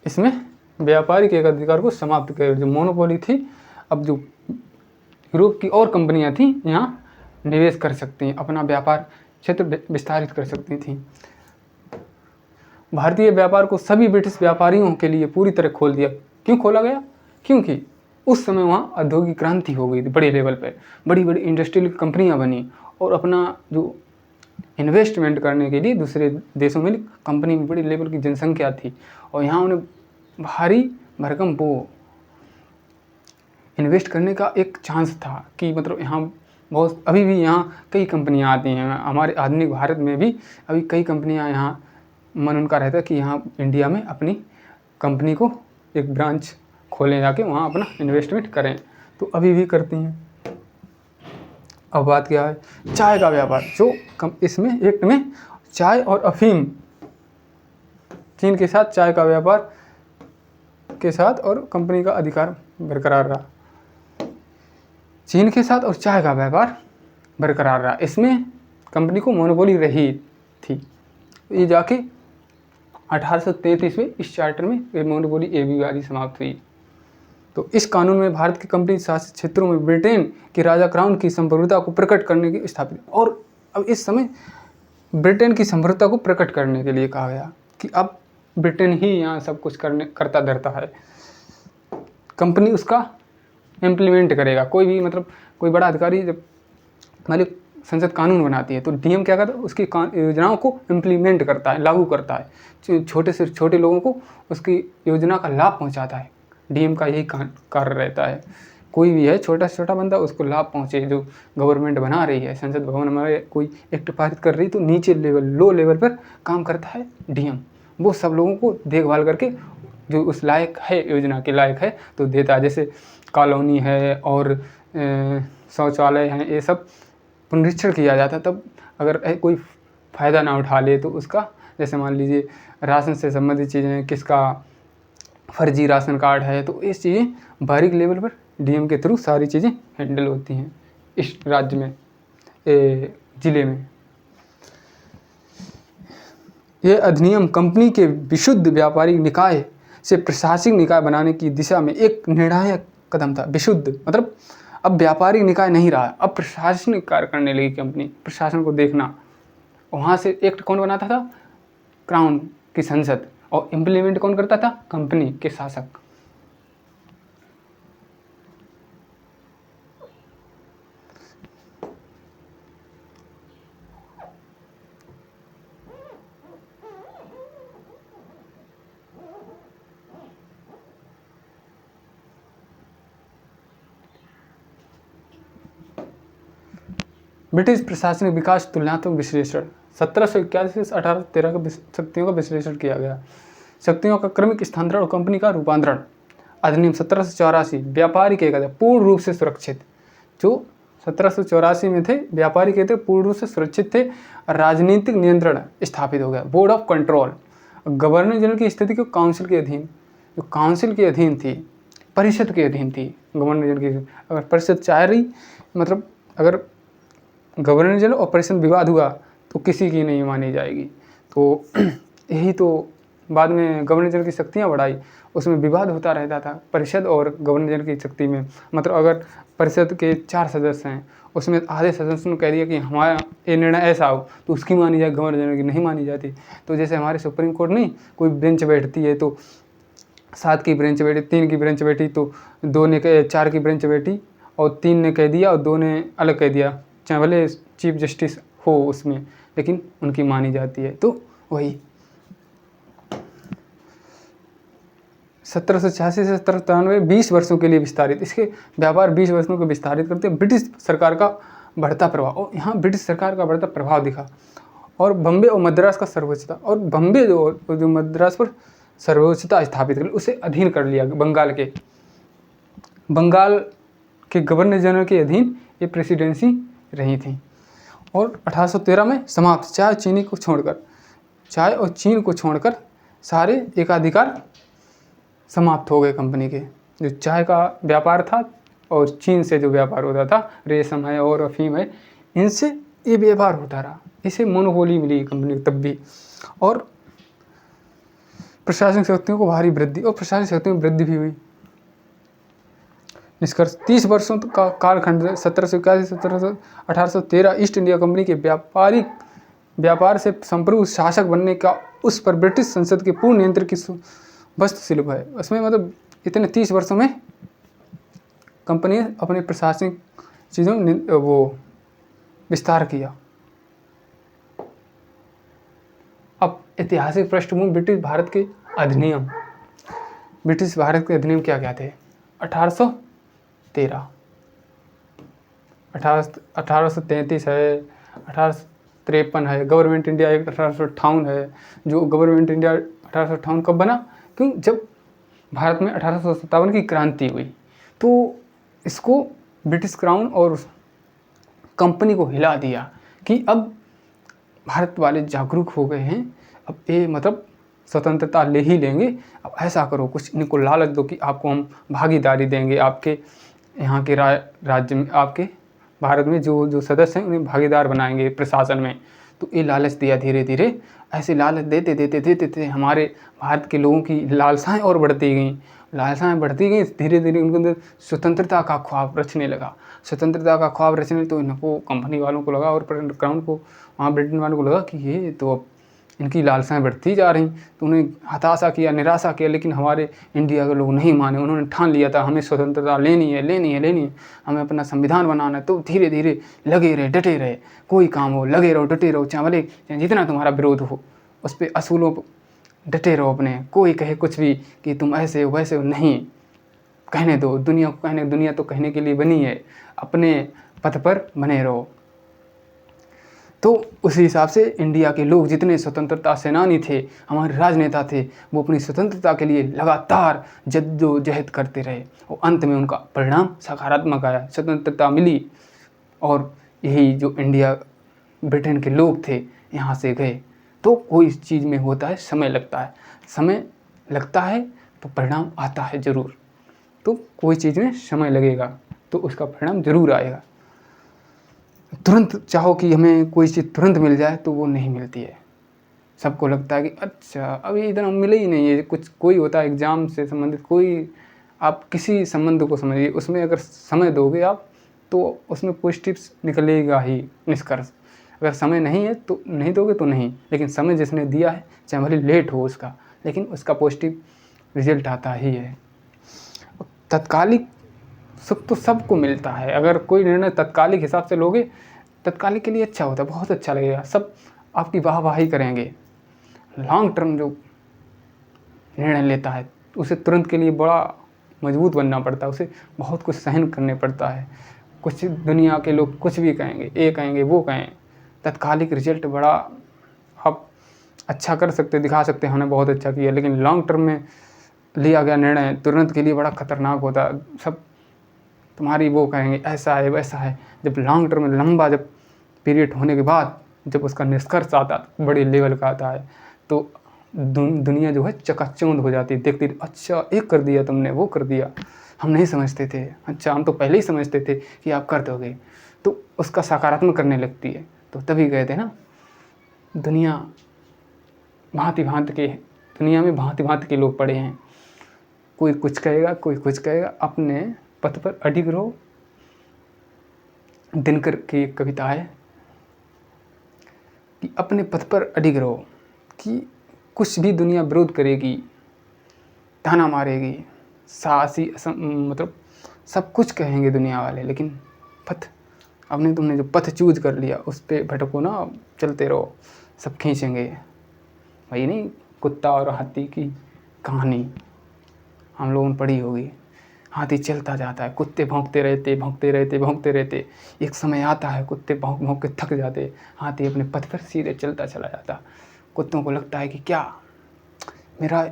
इसमें व्यापारिक एकाधिकार को समाप्त कर, जो मोनोपोली थी, अब जो यूरोप की और कंपनियां थी यहाँ निवेश कर सकती हैं, अपना व्यापार क्षेत्र विस्तारित कर सकती थी। भारतीय व्यापार को सभी ब्रिटिश व्यापारियों के लिए पूरी तरह खोल दिया। क्यों खोला गया? क्योंकि उस समय वहाँ औद्योगिक क्रांति हो गई थी बड़े लेवल पे, बड़ी बड़ी इंडस्ट्रियल कंपनियाँ बनी और अपना जो इन्वेस्टमेंट करने के लिए दूसरे देशों में कंपनी में बड़ी लेवल की जनसंख्या थी और यहाँ उन्हें भारी भरकम वो इन्वेस्ट करने का एक चांस था कि मतलब यहाँ बहुत, अभी भी यहाँ कई कंपनियाँ आती हैं। हमारे आधुनिक भारत में भी अभी कई कंपनियाँ यहाँ, मन उनका रहता है कि यहाँ इंडिया में अपनी कंपनी को एक ब्रांच खोलें, जाके वहाँ अपना इन्वेस्टमेंट करें, तो अभी भी करती हैं। अब बात क्या है? चाय का व्यापार, जो इसमें एक्ट में चाय और अफीम चीन के साथ चाय का व्यापार के साथ और कंपनी का अधिकार बरकरार रहा। चीन के साथ और चाय का व्यापार बरकरार रहा, इसमें कंपनी को मोनोपोली रही थी। ये जाके 1833 में इस चार्टर में ये मोनोपोली एबी वाली समाप्त हुई। तो इस कानून में भारत की कंपनी शासित क्षेत्रों में ब्रिटेन के राजा क्राउन की संप्रभुता को प्रकट करने की स्थापित। और अब इस समय ब्रिटेन की संप्रभुता को प्रकट करने के लिए कहा गया कि अब ब्रिटेन ही यहाँ सब कुछ करता धरता है, कंपनी उसका इम्प्लीमेंट करेगा। कोई भी मतलब कोई बड़ा अधिकारी जब मालिक संसद कानून बनाती है तो डीएम क्या करता है, उसकी योजनाओं को इम्प्लीमेंट करता है, लागू करता है, छोटे से छोटे लोगों को उसकी योजना का लाभ पहुंचाता है। डीएम का यही कार्य रहता है। कोई भी है छोटा से छोटा बंदा उसको लाभ पहुंचे। जो गवर्नमेंट बना रही है, संसद भवन हमारे कोई एक्ट पारित कर रही तो नीचे लेवल लो लेवल पर काम करता है डीएम। वो सब लोगों को देखभाल करके जो उस लायक है, योजना के लायक है तो देता है। जैसे कॉलोनी है और शौचालय हैं, ये सब पुनरीक्षण किया जाता है। तब अगर कोई फ़ायदा ना उठा ले तो उसका, जैसे मान लीजिए राशन से संबंधित चीज़ें, किसका फर्जी राशन कार्ड है, तो इस चीज़ें बारीक लेवल पर डीएम के थ्रू सारी चीज़ें हैंडल होती हैं इस राज्य में, ज़िले में। ये अधिनियम कंपनी के विशुद्ध व्यापारिक निकाय से प्रशासनिक निकाय बनाने की दिशा में एक निर्णायक कदम था। विशुद्ध मतलब अब व्यापारिक निकाय नहीं रहा, अब प्रशासनिक कार्य करने लगी कंपनी, प्रशासन को देखना। वहाँ से एक्ट कौन बनाता था? क्राउन की संसद। और इम्प्लीमेंट कौन करता था? कंपनी के शासक। ब्रिटिश प्रशासनिक विकास तुलनात्मक विश्लेषण 1781 से 1813 का शक्तियों का विश्लेषण किया गया। शक्तियों का क्रमिक स्थानांतरण और कंपनी का रूपांतरण। अधिनियम 1784 व्यापारिक एकता पूर्ण रूप से सुरक्षित। जो 1784 में थे व्यापारिक एकता पूर्ण रूप से सुरक्षित थे। राजनीतिक नियंत्रण स्थापित हो गया। Board of control, governor general की स्थिति को काउंसिल के अधीन, जो काउंसिल के अधीन थी, परिषद के अधीन थी गवर्नर जनरल की। अगर परिषद चाह रही, मतलब अगर गवर्नर जनरल और परिषद विवाद हुआ तो किसी की नहीं मानी जाएगी। तो यही तो बाद में गवर्नर जनरल की शक्तियाँ बढ़ाई, उसमें विवाद होता रहता था परिषद और गवर्नर जनरल की शक्ति में। मतलब अगर परिषद के 4 सदस्य हैं, उसमें आधे सदस्यों ने कह दिया कि हमारा ये निर्णय ऐसा हो तो उसकी मानी जाए, गवर्नर जनरल की नहीं मानी जाती। तो जैसे हमारे सुप्रीम कोर्ट नहीं, कोई बेंच बैठती है तो 7 की बेंच बैठी, 3 की बेंच बैठी, तो 2 ने 4 की बेंच बैठी और 3 ने कह दिया और 2 ने अलग कह दिया, चाहे भले चीफ जस्टिस हो उसमें, लेकिन उनकी मानी जाती है। तो वही 1786 से 1793 20 वर्षों के लिए विस्तारित, इसके व्यापार 20 वर्षों को विस्तारित करते हैं। ब्रिटिश सरकार का बढ़ता प्रभाव, और यहाँ ब्रिटिश सरकार का बढ़ता प्रभाव दिखा। और बम्बे और मद्रास का सर्वोच्चता, और बम्बे जो मद्रास पर सर्वोच्चता स्थापित कर उसे अधीन कर लिया। बंगाल के गवर्नर जनरल के अधीन ये प्रेसिडेंसी रही थी। और 1813 में समाप्त। चाय और चीन को छोड़कर सारे एकाधिकार समाप्त हो गए कंपनी के। जो चाय का व्यापार था और चीन से जो व्यापार होता था, रेशम है और अफीम है, इनसे ये व्यापार होता रहा। इसे मोनोपोली मिली कंपनी को तब भी। और प्रशासनिक शक्तियों को भारी वृद्धि, और प्रशासनिक शक्तियों में वृद्धि भी हुई। निष्कर्ष 30 वर्षों का कालखंड 1781 से 1813 ईस्ट इंडिया कंपनी के व्यापार से संप्रभु शासक बनने का उस पर ब्रिटिश संसद के पूर्ण नियंत्रण की वास्तुशिल्प है। उसमें मतलब इतने 30 वर्षों में कंपनी ने अपने प्रशासनिक चीज़ों में वो विस्तार किया। अब ऐतिहासिक पृष्ठभूमि ब्रिटिश भारत के अधिनियम। ब्रिटिश भारत के अधिनियम क्या क्या थे? 1833 है, 1853 है, गवर्नमेंट इंडिया एक्ट 1858 है। जो गवर्नमेंट इंडिया 1858 कब बना? क्यों? जब भारत में 1857 की क्रांति हुई तो इसको ब्रिटिश क्राउन और कंपनी को हिला दिया कि अब भारत वाले जागरूक हो गए हैं, अब ये मतलब स्वतंत्रता ले ही लेंगे। अब ऐसा करो, कुछ इनको लालच दो कि आपको हम भागीदारी देंगे, आपके यहाँ के राज्य में, आपके भारत में जो जो सदस्य हैं उन्हें भागीदार बनाएंगे प्रशासन में। तो ये लालच दिया धीरे धीरे। ऐसे लालच देते देते देते देते हमारे भारत के लोगों की लालसाएं और बढ़ती गईं, लालसाएं बढ़ती गईं। धीरे धीरे उनके अंदर स्वतंत्रता का ख्वाब रचने लगा। स्वतंत्रता का ख्वाब रचने तो इनको कंपनी वालों को लगा और क्राउन को, वहाँ ब्रिटेन वालों को लगा कि ये तो अब इनकी लालसाएं बढ़ती जा रही। तो उन्हें हताशा किया, निराशा किया। लेकिन हमारे इंडिया के लोग नहीं माने। उन्होंने ठान लिया था हमें स्वतंत्रता लेनी है, लेनी है, लेनी है, हमें अपना संविधान बनाना है। तो धीरे धीरे लगे रहे, डटे रहे, कोई काम हो लगे रहो, डटे रहो, चाहे भले जितना तुम्हारा विरोध हो उस पर असूलों पर डटे रहो अपने। कोई कहे कुछ भी कि तुम ऐसे हो वैसे हो, नहीं, कहने दो दुनिया को कहने। दुनिया तो कहने के लिए बनी है, अपने पथ पर बने रहो। तो उसी हिसाब से इंडिया के लोग जितने स्वतंत्रता सेनानी थे, हमारे राजनेता थे, वो अपनी स्वतंत्रता के लिए लगातार जद्दोजहद करते रहे और अंत में उनका परिणाम सकारात्मक आया, स्वतंत्रता मिली। और यही जो इंडिया ब्रिटेन के लोग थे यहाँ से गए। तो कोई चीज़ में होता है, समय लगता है, समय लगता है तो परिणाम आता है ज़रूर। तो कोई चीज़ में समय लगेगा तो उसका परिणाम ज़रूर आएगा। तुरंत चाहो कि हमें कोई चीज़ तुरंत मिल जाए तो वो नहीं मिलती है। सबको लगता है कि अच्छा अभी इतना मिले ही नहीं है। कुछ कोई होता है एग्ज़ाम से संबंधित, कोई आप किसी संबंध को समझिए, उसमें अगर समय दोगे आप तो उसमें पॉजिटिव निकलेगा ही निष्कर्ष। अगर समय नहीं है तो नहीं दोगे तो नहीं, लेकिन समय जिसने दिया है चाहे भले लेट हो उसका, लेकिन उसका पॉजिटिव रिजल्ट आता ही है। तत्कालिक सुख तो सबको मिलता है। अगर कोई निर्णय तत्कालिक हिसाब से लोगे, तत्कालिक के लिए अच्छा होता है, बहुत अच्छा लगेगा, सब आपकी वाहवाही करेंगे। लॉन्ग टर्म जो निर्णय लेता है उसे तुरंत के लिए बड़ा मजबूत बनना पड़ता है, उसे बहुत कुछ सहन करने पड़ता है। कुछ दुनिया के लोग कुछ भी कहेंगे, ये कहेंगे वो कहें, तत्कालिक रिजल्ट बड़ा आप अच्छा कर सकते, दिखा सकते हैं हमने बहुत अच्छा किया, लेकिन लॉन्ग टर्म में लिया गया निर्णय तुरंत के लिए बड़ा खतरनाक होता है। सब तुम्हारी वो कहेंगे ऐसा है वैसा है। जब लॉन्ग टर्म में लंबा जब पीरियड होने के बाद जब उसका निष्कर्ष आता है, बड़े लेवल का आता है, तो दुनिया जो है चकाचौंध हो जाती है। देखती अच्छा एक कर दिया तुमने, वो कर दिया, हम नहीं समझते थे, अच्छा हम तो पहले ही समझते थे कि आप कर दोगे। तो उसका सकारात्मक करने लगती है। तो तभी कहते हैं ना, दुनिया में भांति भांति के लोग पड़े हैं। कोई कुछ कहेगा, कोई कुछ कहेगा, अपने पथ पर अडिग रहो। दिनकर की एक कविता है कि अपने पथ पर अडिग रहो, कि कुछ भी दुनिया विरोध करेगी, ताना मारेगी, साहसी मतलब सब कुछ कहेंगे दुनिया वाले, लेकिन पथ तुमने जो पथ चूज कर लिया उस पर भटको ना, चलते रहो, सब खींचेंगे। वही नहीं, कुत्ता और हाथी की कहानी हम लोगों ने पढ़ी होगी। हाथी चलता जाता है, कुत्ते भौंकते रहते। एक समय आता है कुत्ते भौंक भौंक के थक जाते, हाथी अपने पथ पर सीधे चलता चला जाता। कुत्तों को लगता है कि क्या मेरा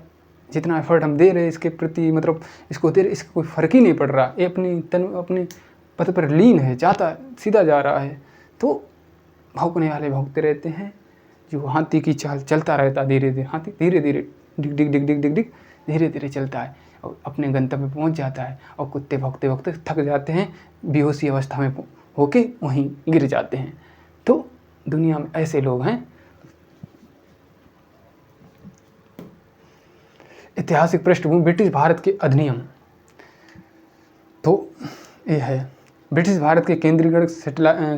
जितना एफर्ट हम दे रहे हैं इसके प्रति, मतलब इसको दे रहे, इसका कोई फ़र्क ही नहीं पड़ रहा, ये अपने पथ पर लीन है, जाता सीधा जा रहा है। तो भौंकने वाले भौंकते रहते हैं। जो हाथी की चाल चलता रहता धीरे धीरे, हाथी धीरे धीरे डिग डिग डिग डिग डिग डिग धीरे धीरे चलता है और अपने गंतव्य पहुंच जाता है। और कुत्ते भौंकते भौंकते थक जाते हैं, बेहोशी अवस्था में होके वहीं गिर जाते हैं। तो दुनिया में ऐसे लोग हैं। ऐतिहासिक पृष्ठभूमि ब्रिटिश भारत के अधिनियम, तो ये है ब्रिटिश भारत के केंद्रीकृत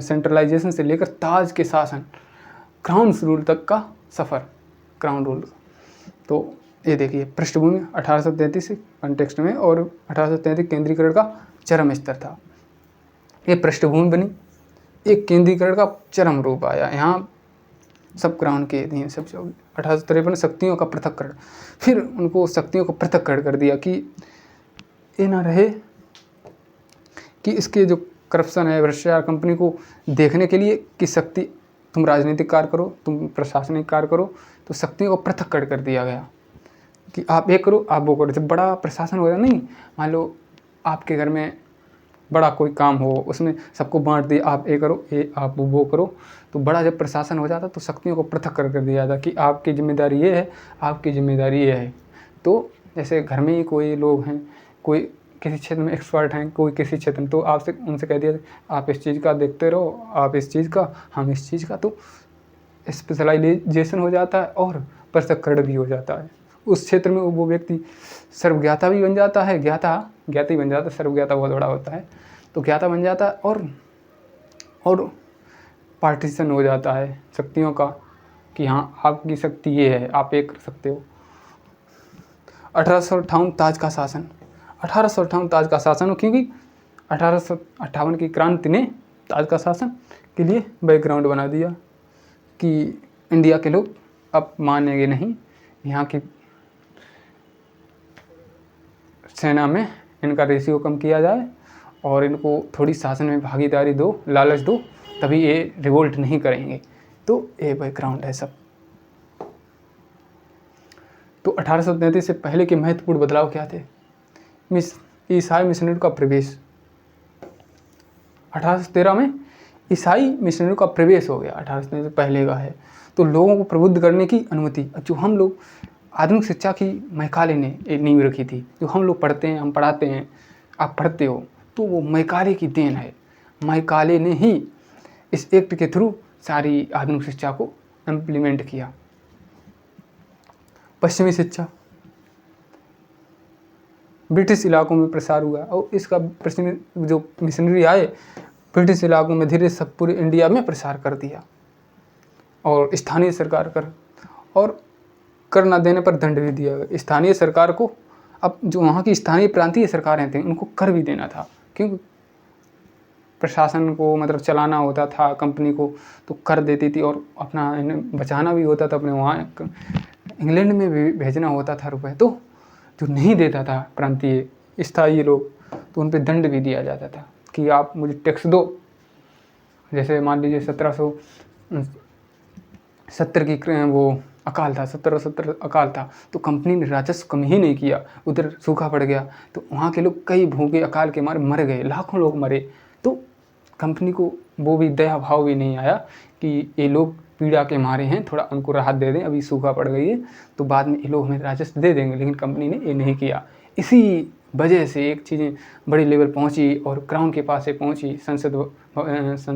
सेंट्रलाइजेशन से लेकर ताज के शासन, क्राउन रूल तक का सफ़र, क्राउन रूल। तो ये देखिए पृष्ठभूमि 1833 कॉन्टेक्स्ट में, और 1833 केंद्रीकरण का चरम स्तर था। ये पृष्ठभूमि बनी, एक केंद्रीकरण का चरम रूप आया। यहाँ सब क्राउन के अधीन सब। 1853 शक्तियों का पृथक्करण, फिर उनको शक्तियों को पृथक्करण कर दिया कि ये ना रहे कि इसके जो करप्शन है, भ्रष्टाचार, कंपनी को देखने के लिए कि शक्ति तुम राजनीतिक कार्य करो, तुम प्रशासनिक कार्य करो, तो शक्तियों को पृथक्करण कर दिया गया कि आप ये करो, आप वो करो। जब बड़ा प्रशासन होगा, नहीं मान लो आपके घर में बड़ा कोई काम हो उसमें सबको बांट दिया, आप ये करो, ये आप वो करो। तो बड़ा जब प्रशासन हो जाता तो शक्तियों को पृथक कर दिया जाता कि आपकी जिम्मेदारी ये है, आपकी जिम्मेदारी ये है। तो जैसे घर में ही कोई लोग हैं, कोई किसी क्षेत्र में एक्सपर्ट हैं, कोई किसी क्षेत्र में, तो आपसे उनसे कह दिया आप इस चीज़ का देखते रहो, आप इस चीज़ का, हम इस चीज़ का, तो स्पेशलाइजेशन हो जाता है और पृथक्करण भी हो जाता है। उस क्षेत्र में वो व्यक्ति सर्वज्ञाता भी बन जाता है, ज्ञाता ही बन जाता है, सर्वज्ञाता बहुत बड़ा होता है, तो ज्ञाता बन जाता है और पार्टीशन हो जाता है शक्तियों का कि हाँ आपकी शक्ति ये है, आप ये कर सकते हो। 1858 ताज का शासन, 1858 ताज का शासन, क्योंकि 1858 की क्रांति ने ताज का शासन के लिए बैकग्राउंड बना दिया कि इंडिया के लोग अब मानेंगे नहीं, यहाँ की सेना में इनका रेशियो कम किया जाए और इनको थोड़ी शासन में भागीदारी दो, लालच दो, तभी ये रिवोल्ट नहीं करेंगे। तो ये बैकग्राउंड है सब। तो 1833 से पहले के महत्वपूर्ण बदलाव क्या थे? ईसाई मिशनरी का प्रवेश। 1813 में ईसाई मिशनरी का प्रवेश हो गया, 1813 से पहले का है। तो लोगों को प्रबुद्ध करने की अनुमति, जो हम लोग आधुनिक शिक्षा की मैकाले ने एक नींव रखी थी, जो हम लोग पढ़ते हैं, हम पढ़ाते हैं, आप पढ़ते हो, तो वो मैकाले की देन है। मैकाले ने ही इस एक्ट के थ्रू सारी आधुनिक शिक्षा को इम्प्लीमेंट किया। पश्चिमी शिक्षा ब्रिटिश इलाकों में प्रसार हुआ और इसका पश्चिमी जो मिशनरी आए ब्रिटिश इलाकों में धीरे सब पूरे इंडिया में प्रसार कर दिया और स्थानीय सरकार कर न देने पर दंड भी दिया गया स्थानीय सरकार को। अब जो वहाँ की स्थानीय प्रांतीय सरकारें थीं उनको कर भी देना था, क्योंकि प्रशासन को मतलब चलाना होता था कंपनी को, तो कर देती थी और अपना इन्हें बचाना भी होता था, अपने वहाँ इंग्लैंड में भी भेजना होता था रुपए। तो जो नहीं देता था प्रांतीय स्थायी लोग, तो उन पर दंड भी दिया जाता था कि आप मुझे टैक्स दो। जैसे मान लीजिए 1770 की वो अकाल था, 1770 अकाल था, तो कंपनी ने राजस्व कम ही नहीं किया, उधर सूखा पड़ गया, तो वहाँ के लोग कई भूखे अकाल के मारे मर गए, लाखों लोग मरे। तो कंपनी को वो भी दया भाव भी नहीं आया कि ये लोग पीड़ा के मारे हैं, थोड़ा उनको राहत दे दें, अभी सूखा पड़ गई है तो बाद में ये लोग हमें राजस्व दे देंगे, लेकिन कंपनी ने ये नहीं किया। इसी वजह से एक चीज़ें बड़ी लेवल पहुंची और क्राउन के पास से पहुंची, संसद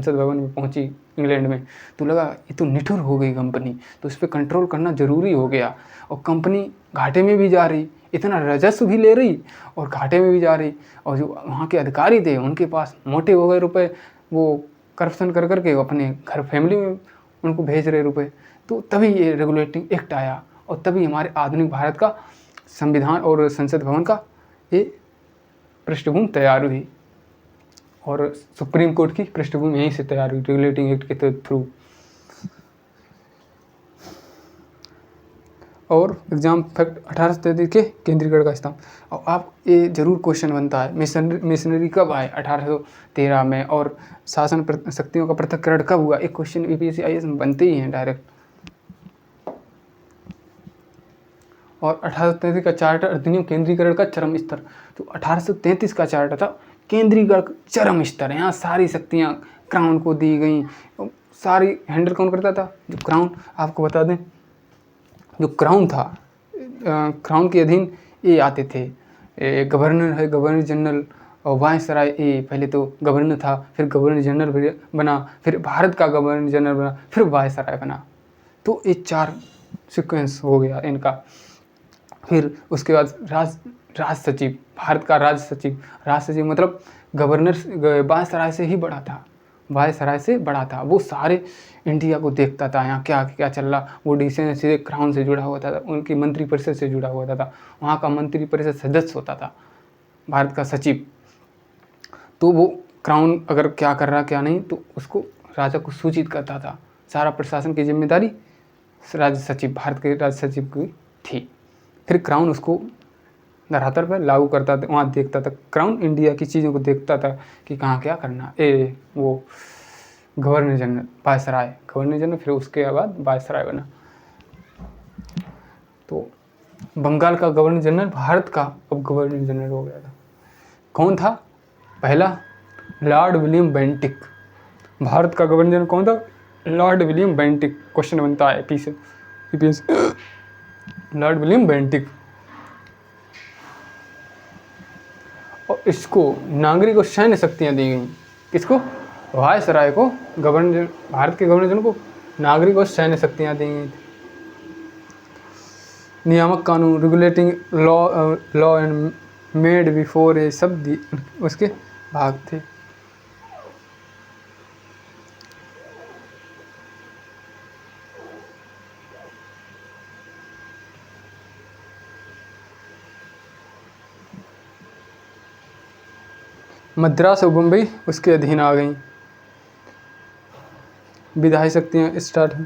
भवन में पहुंची इंग्लैंड में, तो लगा ये तो निठुर हो गई कंपनी, तो इस पर कंट्रोल करना ज़रूरी हो गया। और कंपनी घाटे में भी जा रही, इतना राजस्व भी ले रही और घाटे में भी जा रही, और जो वहाँ के अधिकारी थे उनके पास मोटे हो गए रुपए, वो करप्शन कर करके अपने घर फैमिली में उनको भेज रहे रुपए। तो तभी ये रेगुलेटिंग एक्ट आया और तभी हमारे आधुनिक भारत का संविधान और संसद भवन का ये पृष्ठभूमि तैयार हुई और सुप्रीम कोर्ट की पृष्ठभूमि यहीं से तैयार हुई रेगुलेटिंग एक्ट के थ्रू। और एग्जाम फैक्ट 1833 के केंद्रीकरण का स्थान। और आप ये जरूर क्वेश्चन बनता है मिशनरी कब आए 1813 में, और शासन शक्तियों का पृथक्करण कब हुआ, एक क्वेश्चन यूपीएससी आईएएस में बनते ही हैं डायरेक्ट। और 1833 का चार्टर अधिनियम केंद्रीकरण का चरम स्तर, तो 1833 का चार्टर था केंद्रीकरण चरम स्तर, यहाँ सारी शक्तियाँ क्राउन को दी गई, सारी हैंडल कौन करता था, जो क्राउन। आपको बता दें जो क्राउन था, क्राउन के अधीन ये आते थे, गवर्नर है, गवर्नर जनरल और वायसराय। ये पहले तो गवर्नर था, फिर गवर्नर जनरल बना, फिर भारत का गवर्नर जनरल बना, फिर वायसराय बना। तो ये 4 सीक्वेंस हो गया इनका। फिर उसके बाद राज सचिव, भारत का राज सचिव मतलब गवर्नर वायसराय से ही बड़ा था, वायसराय से बड़ा था। वो सारे इंडिया को देखता था, यहाँ क्या क्या चल रहा, वो डीसी सीधे क्राउन से जुड़ा हुआ था, उनकी मंत्री परिषद से जुड़ा हुआ था, वहाँ का मंत्री परिषद सदस्य होता था भारत का सचिव। तो वो क्राउन अगर क्या कर रहा क्या नहीं, तो उसको राजा को सूचित करता था। सारा प्रशासन की जिम्मेदारी राज्य सचिव, भारत के राज्य सचिव की थी। फिर क्राउन उसको धरातल पर लागू करता था, वहाँ देखता था, क्राउन इंडिया की चीज़ों को देखता था कि कहाँ क्या करना। वो governor general, viceroy, governor general, फिर उसके बाद वायसराय बना। तो बंगाल का गवर्नर जनरल भारत का अब गवर्नर जनरल हो गया था। कौन था पहला? Lord William Bentinck. भारत का गवर्नर जनरल कौन था? Lord William Bentinck. क्वेश्चन बनता है पीछे लॉर्ड विलियम बेंटिक। और इसको नागरिक और सैन्य शक्तियाँ दी गई। किसको? वायसराय को, गवर्नर, भारत के गवर्नर जनरल को नागरिक और सैन्य शक्तियाँ दी गई थी। नियामक कानून, regulating law and made before, ये सब उसके भाग थे। मद्रास और बम्बई उसके अधीन आ गई। विधायी शक्तियाँ स्टार्ट हुई।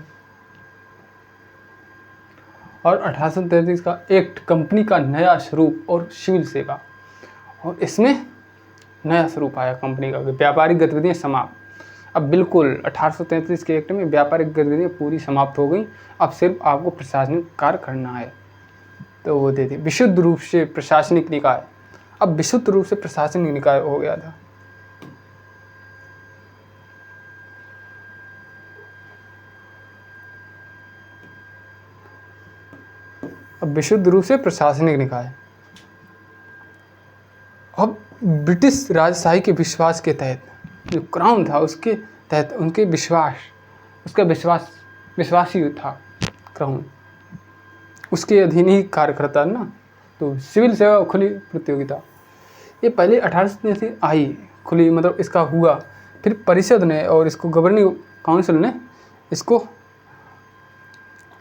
और 1833 का एक्ट कंपनी का नया स्वरूप और सिविल सेवा, और इसमें नया स्वरूप आया कंपनी का, व्यापारिक गतिविधियाँ समाप्त। अब बिल्कुल 1833 के एक्ट में व्यापारिक गतिविधियाँ पूरी समाप्त हो गई। अब सिर्फ आपको प्रशासनिक कार्य करना है, तो वो दे दी विशुद्ध रूप से प्रशासनिक निकाय। अब विशुद्ध रूप से प्रशासनिक निकाय हो गया था। अब विशुद्ध रूप से प्रशासनिक निकाय। अब ब्रिटिश राजशाही के विश्वास के तहत, जो क्राउन था उसके तहत उनके उसका विश्वासी था क्राउन, उसके अधीन ही कार्य करता है ना। तो सिविल सेवा खुली प्रतियोगिता, ये पहले 1833 आई खुली, मतलब इसका हुआ। फिर परिषद ने और इसको गवर्निंग काउंसिल ने, इसको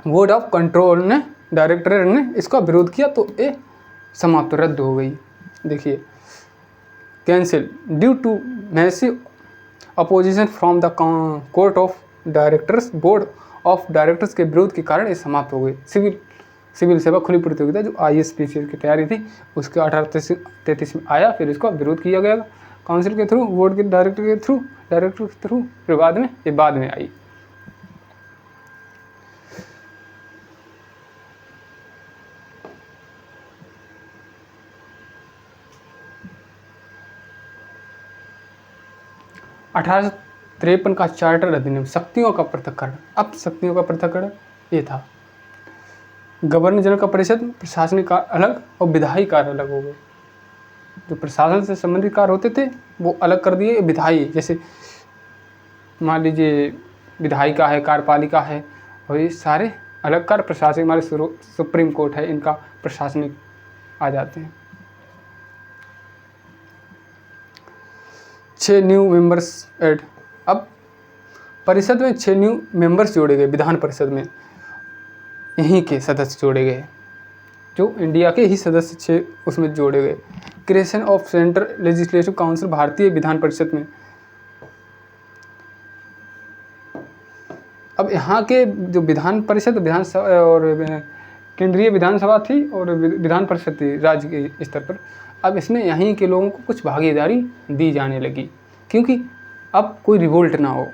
बोर्ड ऑफ कंट्रोल ने, डायरेक्टरेट ने इसका विरोध किया, तो ये समाप्त, रद्द हो गई। देखिए, cancel due to massive opposition from the court of directors, board of directors के विरोध के कारण ये समाप्त हो गई। सिविल सेवा खुली प्रतियोगिता जो ISPC की तैयारी थी, उसके 1833 में आया। फिर इसका विरोध किया गया काउंसिल के थ्रू, बोर्ड के डायरेक्टर के थ्रू। फिर बाद में आई। अठारह 53 का चार्टर अधिनियम, शक्तियों का पृथक्करण। अब शक्तियों का पृथक्करण ये था, गवर्नर जनरल का परिषद, प्रशासनिक कार्य अलग और विधायी कार्य अलग हो गए। जो प्रशासन से संबंधित कार्य होते थे वो अलग कर दिए। विधायी, जैसे मान लीजिए विधायिका है, कार्यपालिका है, और ये सारे अलग कार्य। प्रशासनिक, हमारे सुप्रीम कोर्ट है, इनका प्रशासनिक आ जाते हैं। 6 न्यू मेंबर्स ऐड। अब परिषद में 6 न्यू मेंबर्स जोड़े गए। विधान परिषद में यहीं के सदस्य जोड़े गए, जो इंडिया के ही सदस्य 6 उसमें जोड़े गए। Creation of central legislative council, भारतीय विधान परिषद में। अब यहाँ के जो विधान परिषद, विधानसभा और केंद्रीय विधानसभा थी और विधान परिषद थी राज्य के स्तर पर। अब इसमें यहीं के लोगों को कुछ भागीदारी दी जाने लगी, क्योंकि अब कोई रिवोल्ट ना हो।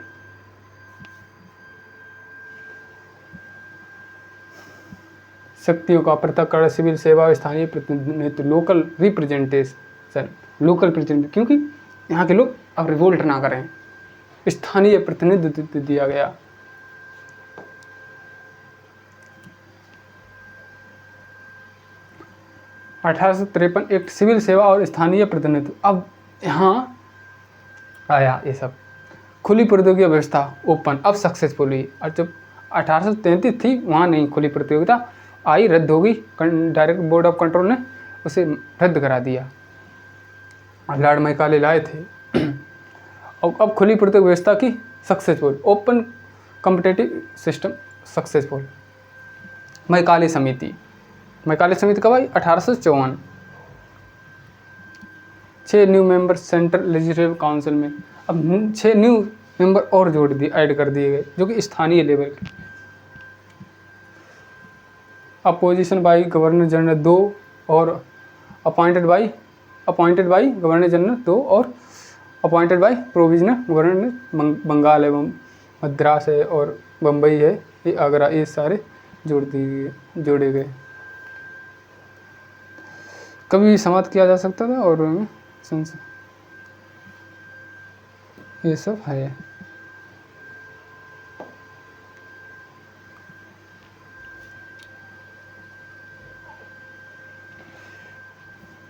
शक्तियों का पृथक्करण, सिविल सेवा, स्थानीय प्रतिनिधित्व, लोकल रिप्रेजेंटेशन, क्योंकि यहाँ के लोग अब रिवोल्ट ना करें, स्थानीय प्रतिनिधित्व दिया गया। एक्ट, सिविल सेवा और स्थानीय प्रतिनिधित्व। अब यहाँ आया ये सब। खुली प्रतियोगिता व्यवस्था, ओपन, अब सक्सेसफुल हुई। और जब 1833 थी वहाँ नहीं खुली प्रतियोगिता आई, रद्द हो गई। डायरेक्ट बोर्ड ऑफ कंट्रोल ने उसे रद्द करा दिया, लॉर्ड मैकाले लाए थे। और अब खुली प्रतियोगिता व्यवस्था की successful, open competitive system successful. Macaulay समिति कब आई? 1854। 6 new member central legislative council में। अब 6 न्यू मेंबर और जोड़ दिए, ऐड कर दिए गए, जो कि स्थानीय लेवल के। अपोजिशन बाई गवर्नर जनरल 2 और अपॉइंटेड बाई गवर्नर जनरल 2 और appointed by provisional governor. Bengal एवं मद्रास है और बम्बई है, ये आगरा, ये सारे जोड़े गए। कभी भी समाप्त किया जा सकता था। और ये सब है।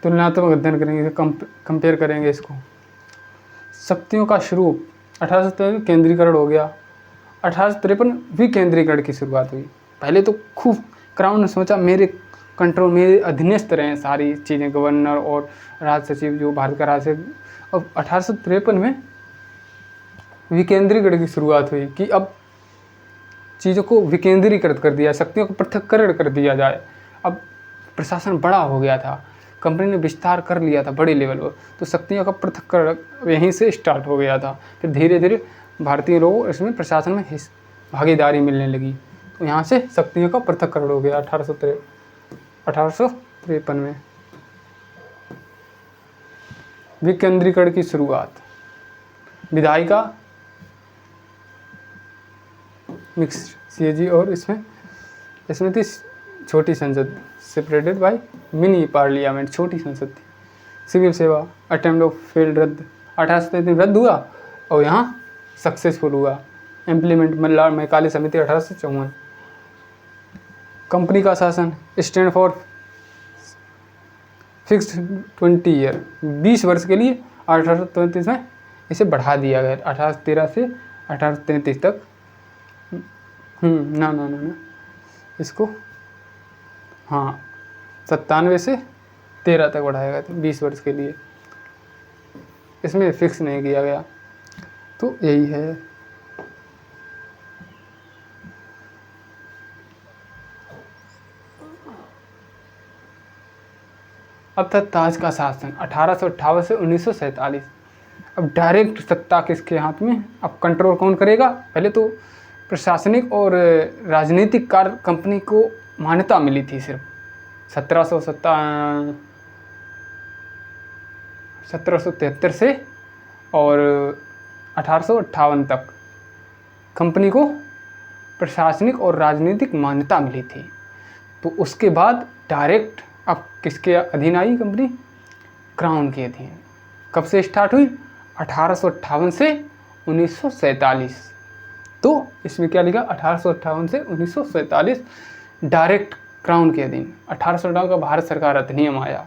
तुलनात्मक अध्ययन करेंगे, कंपेयर करेंगे इसको। शक्तियों का शुरू 1853 केंद्रीकरण हो गया, 1853 विकेंद्रीकरण की शुरुआत हुई। पहले तो खूब क्राउन ने सोचा मेरे कंट्रोल, मेरे अधीनस्थ रहें सारी चीज़ें, गवर्नर और राज सचिव जो भारत का राज है। अब 1853 में विकेंद्रीकरण की शुरुआत हुई कि अब चीज़ों को विकेंद्रीकृत कर दिया, शक्तियों को पृथक्करण कर दिया जाए। अब प्रशासन बड़ा हो गया था, कंपनी ने विस्तार कर लिया था बड़े लेवल पर, तो शक्तियों का पृथक्करण यहीं से स्टार्ट हो गया था। फिर धीरे धीरे भारतीय लोगों इसमें प्रशासन में भागीदारी मिलने लगी, तो यहाँ से शक्तियों का पृथक्करण हो गया 1853 में। विकेंद्रीकरण की शुरुआत, विधायिका मिक्स सीएजी और इसमें थी छोटी संसद, सेपरेटेड बाय मिनी पार्लियामेंट, छोटी संसद थी। सिविल सेवा, अटेम्प्ट ऑफ फेल्ड रद्द, 1833 रद्द हुआ और यहाँ सक्सेसफुल हुआ। इम्प्लीमेंट मल्लार मैकाले समिति 1854। कंपनी का शासन, स्टैंड फॉर फिक्स्ड 20 ईयर, 20 वर्ष के लिए 1833 में इसे बढ़ा दिया गया, 1813 से 1833 तक। ना इसको हाँ 97 से 13 तक बढ़ाया गया था, 20 वर्ष के लिए। इसमें फिक्स नहीं किया गया, तो यही है। अब तक ताज का शासन 1858 से 1947। अब डायरेक्ट सत्ता किसके हाथ में, अब कंट्रोल कौन करेगा? पहले तो प्रशासनिक और राजनीतिक कार्य कंपनी को मान्यता मिली थी सिर्फ 1773 से और 1858 तक कंपनी को प्रशासनिक और राजनीतिक मान्यता मिली थी। तो उसके बाद डायरेक्ट अब किसके अधीन आई कंपनी? क्राउन के अधीन। कब से स्टार्ट हुई? 1858 से 1947। तो इसमें क्या लिखा? 1858 से 1947 डायरेक्ट क्राउन के अधीन। 1857 का भारत सरकार अधिनियम आया।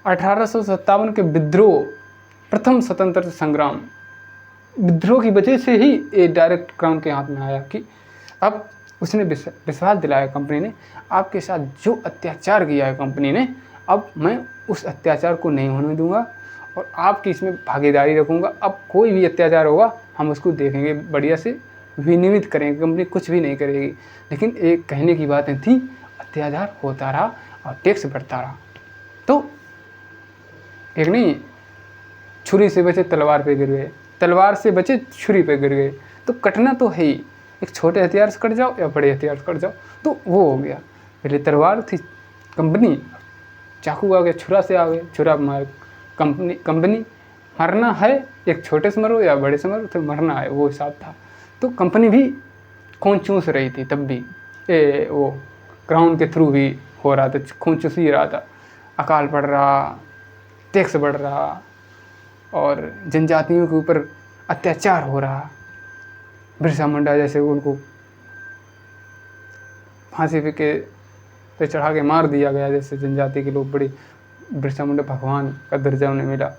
1857 के विद्रोह, प्रथम स्वतंत्रता संग्राम, विद्रोह की वजह से ही ये डायरेक्ट क्राउन के हाथ में आया कि अब उसने विश्वास दिलाया कंपनी ने, आपके साथ जो अत्याचार किया है कंपनी ने, अब मैं उस अत्याचार को नहीं होने दूंगा और आपकी इसमें भागीदारी रखूंगा। अब कोई भी अत्याचार होगा हम उसको देखेंगे, बढ़िया से विनियमित करेंगे, कंपनी कुछ भी नहीं करेगी। लेकिन एक कहने की बातें थी, अत्याचार होता रहा और टैक्स बढ़ता रहा। तो एक नहीं, छुरी से बचे तलवार पे गिर गए, तलवार से बचे छुरी पे गिर गए। तो कटना तो है ही, एक छोटे हथियार से कट जाओ या बड़े हथियार से कट जाओ, तो वो हो गया। पहले तलवार थी कंपनी, चाकू आ गया, छुरा से आ गए, छुरा मार कंपनी। मरना है, एक छोटे से मरो या बड़े से मरो, तो मरना है, वो हिसाब था। तो कंपनी भी खून चूस रही थी तब भी, वो क्राउन के थ्रू भी हो रहा था, खून चूस ही रहा था। अकाल पड़ रहा, टैक्स बढ़ रहा और जनजातियों के ऊपर अत्याचार हो रहा। बिरसा मुंडा जैसे उनको फांसी पे चढ़ा के मार दिया गया, जैसे जनजाति के लोग बड़ी, बिरसा मुंडा भगवान का दर्जा उन्हें मिला,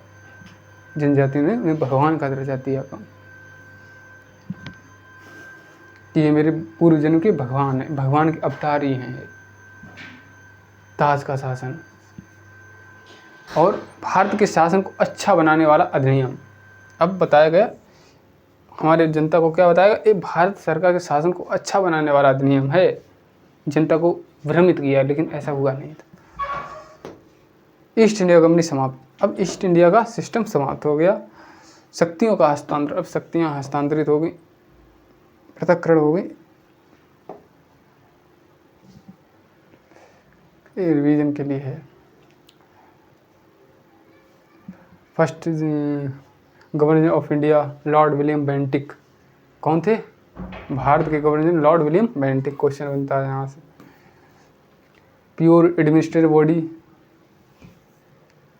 जनजाति ने उन्हें भगवान का दर्जा दिया कि ये मेरे पूर्व जन्म के भगवान है, भगवान के अवतार ही हैं। ताज का शासन और भारत के शासन को अच्छा बनाने वाला अधिनियम। अब बताया गया हमारे जनता को, क्या बताया गया? ये भारत सरकार के शासन को अच्छा बनाने वाला अधिनियम है। जनता को भ्रमित किया, लेकिन ऐसा हुआ नहीं था। ईस्ट इंडिया कंपनी समाप्त। अब ईस्ट इंडिया का सिस्टम समाप्त हो गया। शक्तियों का हस्तांतरण, अब शक्तियाँ हस्तांतरित हो गई, पृथक्करण हो गई। ये रिवीजन के लिए है। First governor of India Lord William Bentinck. कौन थे? भारत के governor Lord William Bentinck. Question बनता है यहाँ से। Pure administrative body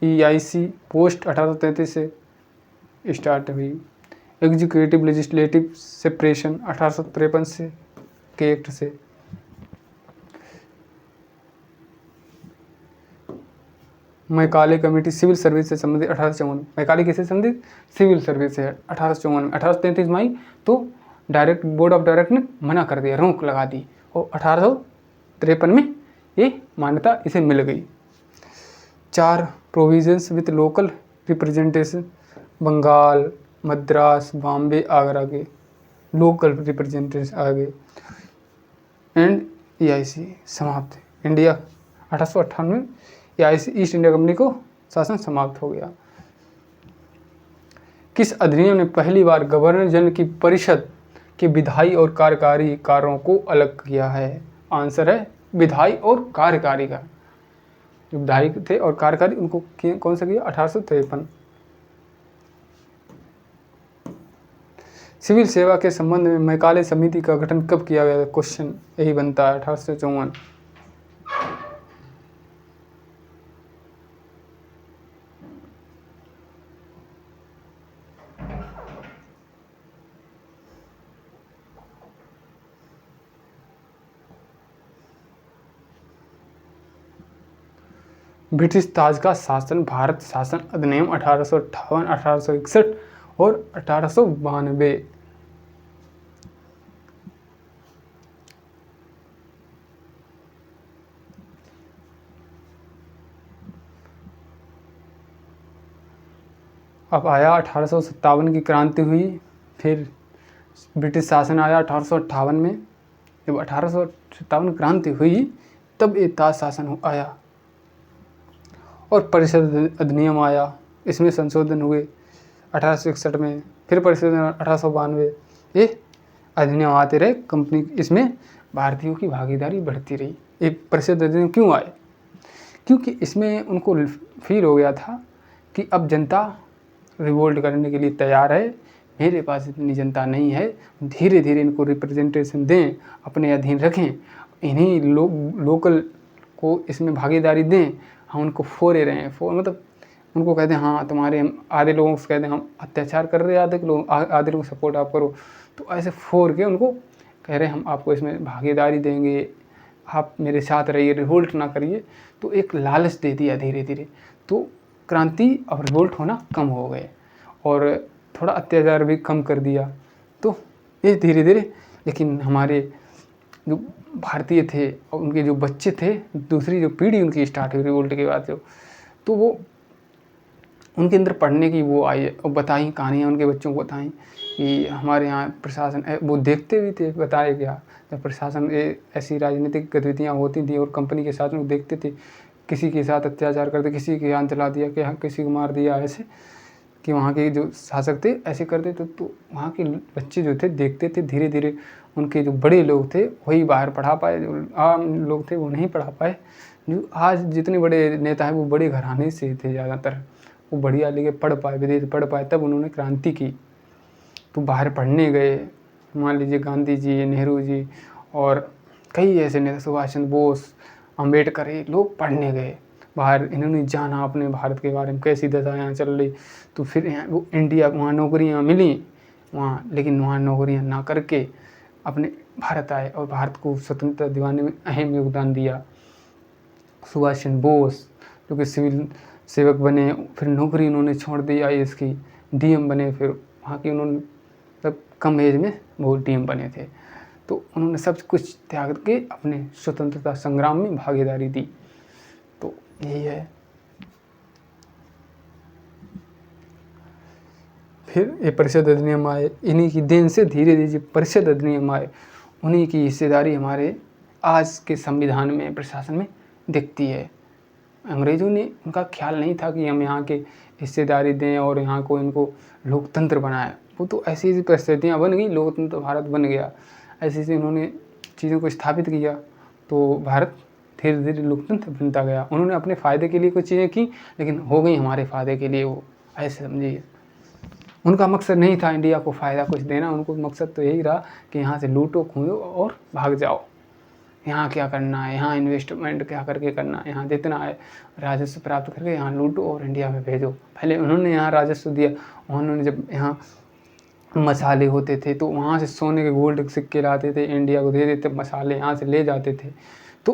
EIC post 1833 से स्टार्ट हुई। एग्जीक्यूटिव लेजिस्लेटिव सेपरेशन 1853 से के एक्ट से। मैकाले कमेटी सिविल सर्विस से संबंधित 1854। मैकाले किससे संबंधित? सिविल सर्विस से 1854 में। 1833 में आई तो डायरेक्ट बोर्ड ऑफ डायरेक्टर ने मना कर दिया, रोक लगा दी, और 1853 में ये मान्यता इसे मिल गई। 4 provisions with local representation Bengal, Madras, Bombay, Agra के लोकल रिप्रेजेंटेशन आ गए। एंड EIC समाप्त। इंडिया 1858 में EIC ईस्ट इंडिया कंपनी को शासन समाप्त हो गया। किस अधिनियम ने पहली बार गवर्नर जनरल की परिषद के विधायी और कार्यकारी कार्यों को अलग किया है? आंसर है विधायी और कार्यकारी का। जो विधायी थे और कार्यकारी उनको कौन सा किया? 1853। सिविल सेवा के संबंध में मैकाले समिति का गठन कब किया गया? क्वेश्चन यही बनता है 1854। ब्रिटिश ताज का शासन भारत शासन अधिनियम 1858, 1861 और 1892। अब आया 1857 की क्रांति हुई, फिर ब्रिटिश शासन आया 1858 में। जब 1857 क्रांति हुई तब ये ताज शासन आया और परिषद अधिनियम आया, इसमें संशोधन हुए 1861 में, फिर परिषद 1892। ये अधिनियम आते रहे, कंपनी इसमें भारतीयों की भागीदारी बढ़ती रही। ये परिषद अधिनियम क्यों आए? क्योंकि इसमें उनको फील हो गया था कि अब जनता रिवोल्ट करने के लिए तैयार है, मेरे पास इतनी जनता नहीं है, धीरे धीरे इनको रिप्रेजेंटेशन दें, अपने अधीन रखें, इन्हीं लोकल को इसमें भागीदारी दें, हम उनको फोड़े रहे हैं। मतलब उनको कहते हैं हाँ तुम्हारे, हम आधे लोगों से कहते हैं हम अत्याचार कर रहे हैं, आधे लोग सपोर्ट आप करो, तो ऐसे फोड़ के उनको कह रहे हैं हम आपको इसमें भागीदारी देंगे, आप मेरे साथ रहिए, रिवोल्ट ना करिए। तो एक लालच दे दिया धीरे धीरे, तो क्रांति और रिवोल्ट होना कम हो गए और थोड़ा अत्याचार भी कम कर दिया। तो ये धीरे धीरे, लेकिन हमारे जो भारतीय थे और उनके जो बच्चे थे, दूसरी जो पीढ़ी उनकी स्टार्ट हुई रिवोल्ट के बाद जो, तो वो उनके अंदर पढ़ने की वो आई और बताई कहानियाँ, उनके बच्चों को बताई कि हमारे यहाँ प्रशासन, वो देखते भी थे, बताए क्या जब प्रशासन ऐसी राजनीतिक गतिविधियाँ होती थी और कंपनी के साथ वो देखते थे, किसी के साथ अत्याचार करते, किसी की जान चला दिया, कि किसी को मार दिया, ऐसे कि वहाँ के जो शासक थे ऐसे करते थे। तो वहाँ के बच्चे जो थे देखते थे, धीरे धीरे उनके जो बड़े लोग थे वही बाहर पढ़ा पाए, जो आम लोग थे वो नहीं पढ़ा पाए। जो आज जितने बड़े नेता हैं वो बड़े घराने से थे ज़्यादातर, वो बढ़िया लेके पढ़ पाए, विदेश पढ़ पाए, तब उन्होंने क्रांति की। तो बाहर पढ़ने गए, मान लीजिए गांधी जी, नेहरू जी और कई ऐसे नेता, सुभाष चंद्र बोस, अम्बेडकर, ये लोग पढ़ने गए बाहर, इन्होंने जाना अपने भारत के बारे में, कैसी दशा यहाँ चल रही। तो फिर यहाँ वो इंडिया, वहाँ नौकरियाँ मिली वहाँ, लेकिन वहाँ नौकरियाँ ना करके अपने भारत आए और भारत को स्वतंत्रता दिलाने में अहम योगदान दिया। सुभाष चंद्र बोस जो कि सिविल सेवक बने, फिर नौकरी उन्होंने छोड़ दी IAS की, DM बने, फिर वहाँ की उन्होंने तब कम एज में वो DM बने थे। तो उन्होंने सब कुछ त्याग के अपने स्वतंत्रता संग्राम में भागीदारी दी। तो यही है। फिर ये परिषद अधिनियम आए, इन्हीं की देन से धीरे धीरे परिषद अधिनियम आए, उन्हीं की हिस्सेदारी हमारे आज के संविधान में, प्रशासन में दिखती है। अंग्रेज़ों ने, उनका ख्याल नहीं था कि हम यहाँ के हिस्सेदारी दें और यहाँ को इनको लोकतंत्र बनाए। वो तो ऐसी ऐसी परिस्थितियाँ बन गई, लोकतंत्र भारत बन गया, ऐसे ऐसे उन्होंने चीज़ों को स्थापित किया, तो भारत धीरे धीरे लोकतंत्र बनता गया। उन्होंने अपने फ़ायदे के लिए कुछ चीज़ें की, लेकिन हो गई हमारे फ़ायदे के लिए, वो ऐसे समझिए। उनका मकसद नहीं था इंडिया को फ़ायदा कुछ देना, उनको मकसद तो यही रहा कि यहाँ से लूटो खूंदो और भाग जाओ, यहाँ क्या करना है, यहाँ इन्वेस्टमेंट क्या करके करना है, यहाँ जितना है राजस्व प्राप्त करके यहाँ लूटो और इंडिया में भेजो। पहले उन्होंने यहाँ राजस्व दिया, उन्होंने जब यहाँ मसाले होते थे, तो वहाँ से सोने के गोल्ड के सिक्के लाते थे, इंडिया को दे देते, मसाले यहाँ से ले जाते थे। तो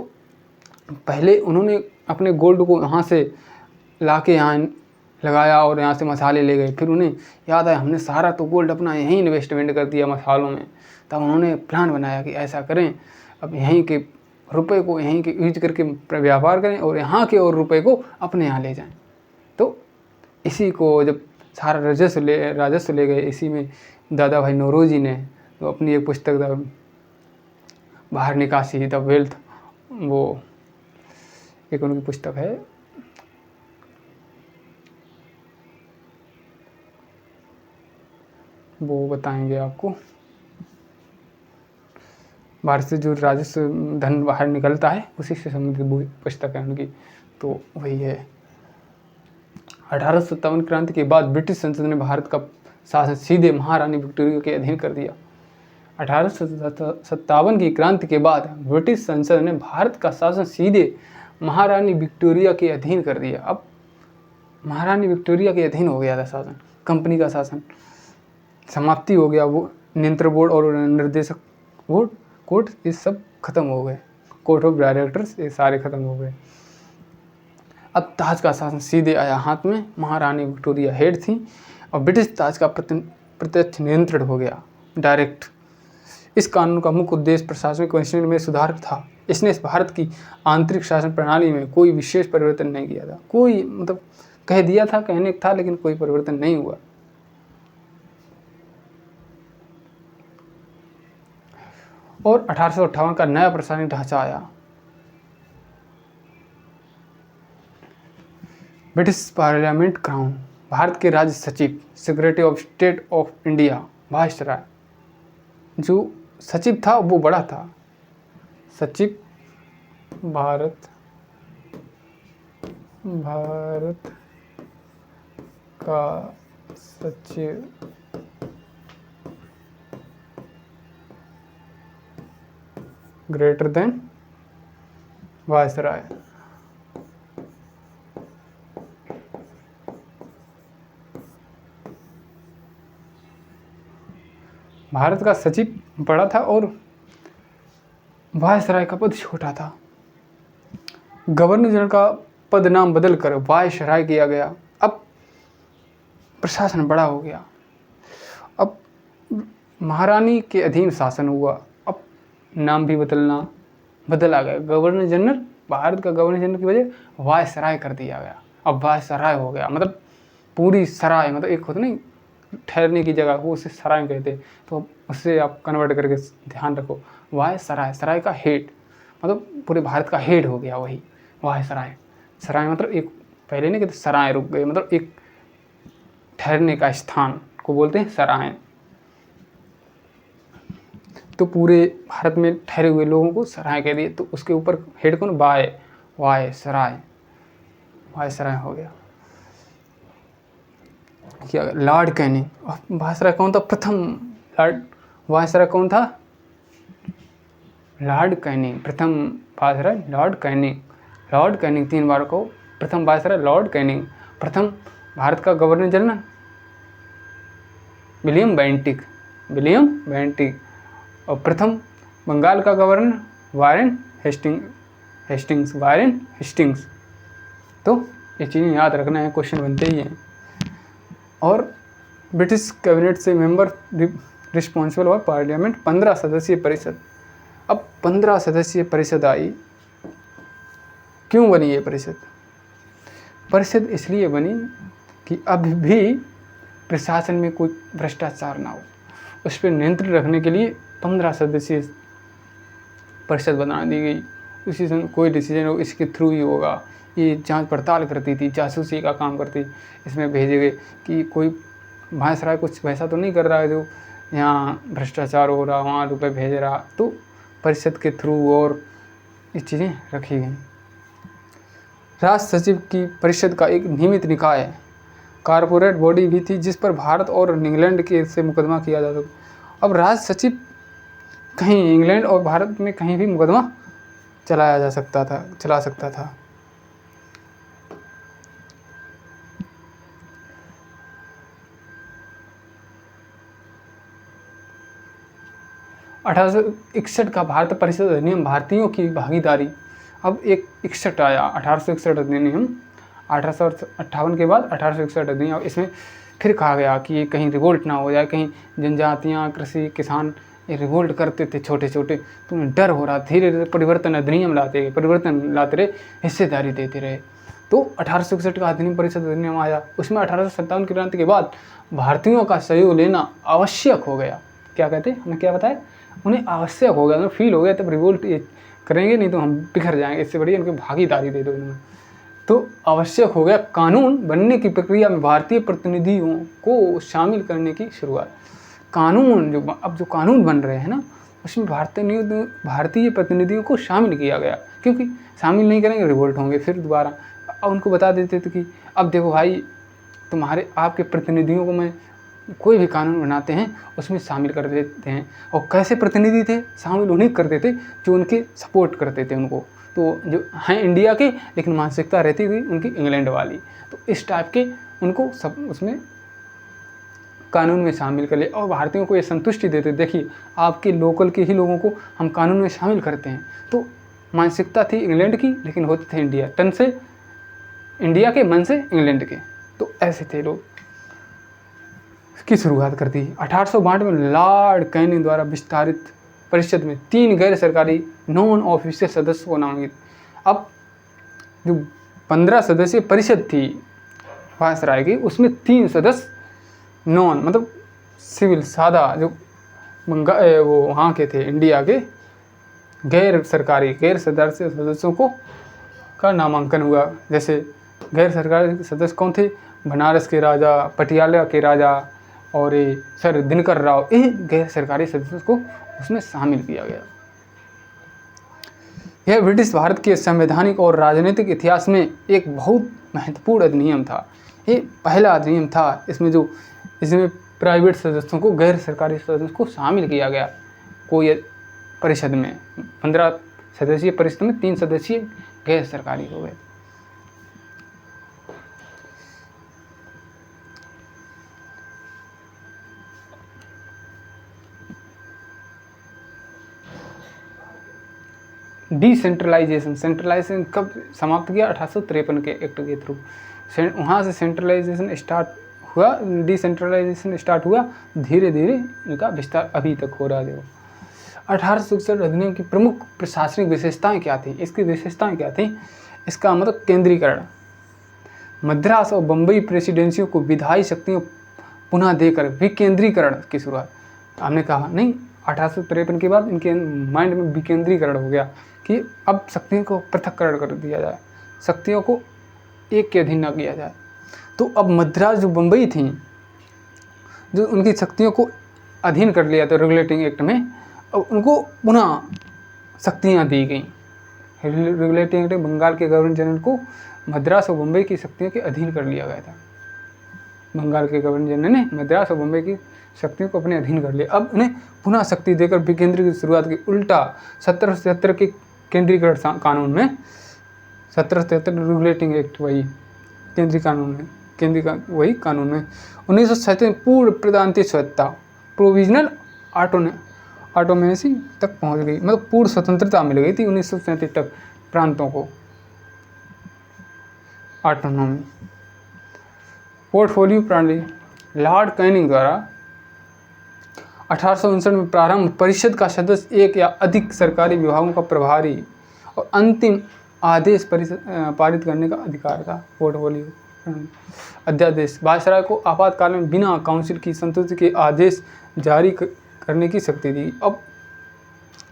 पहले उन्होंने अपने गोल्ड को यहाँ से ला के यहाँ लगाया और यहाँ से मसाले ले गए। फिर उन्हें याद आया हमने सारा तो गोल्ड अपना यहीं इन्वेस्टमेंट कर दिया मसालों में। तब उन्होंने प्लान बनाया कि ऐसा करें, अब यहीं के रुपए को यहीं के यूज करके व्यापार करें और यहाँ के और रुपए को अपने यहाँ ले जाएं। तो इसी को जब सारा राजस्व ले गए, इसी में दादा भाई नौरोजी ने तो अपनी एक पुस्तक बाहर निकासी द वेल्थ, वो एक उनकी पुस्तक है, वो बताएंगे आपको। भारत से जो राजस्व धन बाहर निकलता है उसी से संबंधित पुस्तक है उनकी, तो वही है। 1857 क्रांति के बाद ब्रिटिश संसद ने भारत का शासन सीधे महारानी विक्टोरिया के अधीन कर दिया। 1857 की क्रांति के बाद ब्रिटिश संसद ने भारत का शासन सीधे महारानी विक्टोरिया के अधीन कर दिया। अब महारानी विक्टोरिया के अधीन हो गया था शासन, कंपनी का शासन समाप्ति हो गया। वो नियंत्रण बोर्ड और निर्देशक बोर्ड, कोर्ट, ये सब खत्म हो गए, कोर्ट ऑफ डायरेक्टर्स ये सारे खत्म हो गए। अब ताज का शासन सीधे आया हाथ में, महारानी विक्टोरिया हेड थी और ब्रिटिश ताज का प्रत्यक्ष नियंत्रण हो गया, डायरेक्ट। इस कानून का मुख्य उद्देश्य प्रशासनिक काउंसिल में सुधार था। इसने भारत की आंतरिक शासन प्रणाली में कोई विशेष परिवर्तन नहीं किया था, कोई मतलब कह दिया था, कहने था, लेकिन कोई परिवर्तन नहीं हुआ। और 1858 का नया प्रशासनिक ढांचा आया। ब्रिटिश पार्लियामेंट क्राउन, भारत के राज्य सचिव, secretary of state of India, viceroy. जो सचिव था वो बड़ा था, सचिव, भारत का सचिव, ग्रेटर देन वायसराय। भारत का सचिव बड़ा था और वायसराय का पद छोटा था। गवर्नर जनरल का पद नाम बदल कर वायसराय किया गया। अब प्रशासन बड़ा हो गया, अब महारानी के अधीन शासन हुआ। अब नाम भी बदल आ गया, गवर्नर जनरल, भारत का गवर्नर जनरल की वजह वायसराय कर दिया गया। अब वायसराय हो गया, मतलब पूरी सराय, मतलब एक होता नहीं ठहरने की जगह, वो उसे सराय कहते, तो उससे आप कन्वर्ट करके ध्यान रखो, वायसराय, सराय का हेड, मतलब पूरे भारत का हेड हो गया वही वायसराय। सराय मतलब एक, पहले नहीं कहते सराय रुक गए, मतलब एक ठहरने का स्थान को बोलते हैं सराय। तो पूरे भारत में ठहरे हुए लोगों को सराय कह दिए, तो उसके ऊपर हेड कौन, वायसराय, वायसराय हो गया। क्या लॉर्ड कैनिंग, वायसराय कौन था, प्रथम लॉर्ड वायसराय कौन था, लॉर्ड कैनिंग, प्रथम viceroy Lord Canning. Lord Canning 3 बार को, प्रथम वायसराय लॉर्ड कैनिंग, प्रथम भारत का गवर्नर जनरल विलियम बेंटिक, और प्रथम बंगाल का गवर्नर वारेन हेस्टिंग्स। तो ये चीज़ें याद रखना है, क्वेश्चन बनते ही हैं। और ब्रिटिश कैबिनेट से मेंबर रिस्पॉन्सिबल हुआ पार्लियामेंट, 15 सदस्यीय परिषद। अब 15 सदस्यीय परिषद आई। क्यों बनी ये परिषद? परिषद इसलिए बनी कि अब भी प्रशासन में कोई भ्रष्टाचार ना हो, उस पर नियंत्रण रखने के लिए 15 सदस्यीय परिषद बना दी गई। उसी समय कोई डिसीजन हो इसके थ्रू ही होगा। ये जांच पड़ताल करती थी, जासूसी का काम करती। इसमें भेजे गए कि कोई वायसराय कुछ वैसा तो नहीं कर रहा है जो यहाँ भ्रष्टाचार हो रहा, वहाँ रुपए भेज रहा, तो परिषद के थ्रू और ये चीज़ें रखी गई। राष्ट्र सचिव की परिषद का एक नियमित निकाय है, कारपोरेट बॉडी भी थी जिस पर भारत और इंग्लैंड के से मुकदमा किया जाता था। अब राष्ट्र सचिव कहीं इंग्लैंड और भारत में कहीं भी मुकदमा चला सकता था। 1861 का भारत परिषद अधिनियम भारतीयों की भागीदारी, अब एक 61 आया 1861 अधिनियम, 1858 के बाद 1861 अधिनियम। इसमें फिर कहा गया कि कहीं रिवोल्ट ना हो जाए, कहीं जनजातियाँ, कृषि, किसान ये रिवोल्ट करते थे छोटे छोटे, तो उन्हें डर हो रहा। धीरे धीरे परिवर्तन अधिनियम लाते गए, परिवर्तन लाते रहे, हिस्सेदारी देते रहे। तो 1861 का अधिनियम परिषद अधिनियम आया। उसमें 1857 की क्रांति के बाद भारतीयों का सहयोग लेना आवश्यक हो गया। क्या कहते हैं, हमने क्या बताया, उन्हें आवश्यक हो गया, फील हो गया तब रिवोल्ट ये करेंगे, नहीं तो हम बिखर जाएंगे, इससे बढ़िया उनकी भागीदारी दे दो इन्होंने। तो आवश्यक हो गया भारतीय बनने की प्रक्रिया में भारतीय प्रतिनिधियों को शामिल करने की शुरुआत। कानून जो कानून बन रहे हैं ना, उसमें भारतीय प्रतिनिधियों को शामिल किया गया, क्योंकि शामिल नहीं करेंगे रिवोल्ट होंगे फिर दोबारा। अब उनको बता देते थे कि अब देखो भाई, आपके प्रतिनिधियों को मैं कोई भी कानून बनाते हैं उसमें शामिल कर देते हैं। और कैसे प्रतिनिधि थे, शामिल उन्हीं करते थे जो उनके सपोर्ट करते थे उनको। तो जो हैं इंडिया के, लेकिन मानसिकता रहती थी उनकी इंग्लैंड वाली, तो इस टाइप के उनको सब उसमें कानून में शामिल कर ले। और भारतीयों को ये संतुष्टि देते, देखिए आपके लोकल के ही लोगों को हम कानून में शामिल करते हैं। तो मानसिकता थी इंग्लैंड की, लेकिन होते थे इंडिया, तन से इंडिया के, मन से इंग्लैंड के। तो ऐसे थे लोग। की शुरुआत कर दी 1862 में लॉर्ड कैनिंग द्वारा विस्तारित परिषद में 3 गैर सरकारी नॉन ऑफिशियल सदस्य को नामित। अब जो 15 सदस्यीय परिषद थी वायसराय की, उसमें 3 सदस्य नॉन मतलब सिविल सादा, जो वो वहाँ के थे इंडिया के, गैर सदस्यों को का नामांकन हुआ। जैसे गैर सरकारी सदस्य कौन थे, बनारस के राजा, पटियाला के राजा और सर दिनकर राव, ये गैर सरकारी सदस्यों को उसमें शामिल किया गया। यह ब्रिटिश भारत के संवैधानिक और राजनीतिक इतिहास में एक बहुत महत्वपूर्ण अधिनियम था। ये पहला अधिनियम था इसमें प्राइवेट सदस्यों को, गैर सरकारी सदस्यों को शामिल किया गया। कोई परिषद में 15 सदस्यीय परिषद में 3 सदस्यीय गैर सरकारी हो गए। सेंट्रलाइजेशन कब समाप्त किया, 1853 के एक्ट के थ्रू। वहाँ से सेंट्रलाइजेशन स्टार्ट हुआ, डिसेंट्रलाइजेशन स्टार्ट हुआ, धीरे धीरे इनका विस्तार अभी तक हो रहा है। 1861 अधिनियम की प्रमुख प्रशासनिक विशेषताएं क्या थी, इसकी विशेषताएं क्या थी, इसका मतलब केंद्रीकरण। मद्रास और बम्बई प्रेसिडेंसियों को विधायी शक्तियों पुनः देकर विकेंद्रीकरण की शुरुआत। हमने कहा नहीं, 1853 के बाद इनके माइंड में विकेंद्रीकरण हो गया कि अब शक्तियों को पृथक्करण कर दिया जाए, शक्तियों को एक के अधीन न किया जाए। तो अब मद्रास जो बम्बई थी, जो उनकी शक्तियों को अधीन कर लिया था रेगुलेटिंग एक्ट में, अब उनको पुनः शक्तियाँ दी गई। रेगुलेटिंग एक्ट बंगाल के गवर्नर जनरल को मद्रास और बम्बई की शक्तियों के अधीन कर लिया गया था। बंगाल के गवर्नर जनरल ने मद्रास और बम्बई की शक्तियों को अपने अधीन कर लिया। अब उन्हें पुनः शक्ति देकर विकेंद्रीकरण की शुरुआत की। उल्टा 1773 के केंद्रीकरण कानून में, 1773 रेगुलेटिंग एक्ट वही केंद्रीय कानून में, वही कानून में 1937 में पूर्ण प्रांतीय स्वायत्तता, प्रोविजनल ऑटोमेसी तक पहुंच गई, मतलब पूर्ण स्वतंत्रता मिल गई थी 1937 तक प्रांतों को, ऑटोनॉमी। पोर्टफोलियो प्रणाली, लॉर्ड कैनिंग द्वारा 1859 में प्रारंभ परिषद का सदस्य एक या अधिक सरकारी विभागों का प्रभारी और अंतिम आदेश पारित करने का अधिकार था। पोर्टफोलियो अध्यादेश, वायसराय को आपातकाल में बिना काउंसिल की संतुष्टि के आदेश जारी करने की शक्ति दी। अब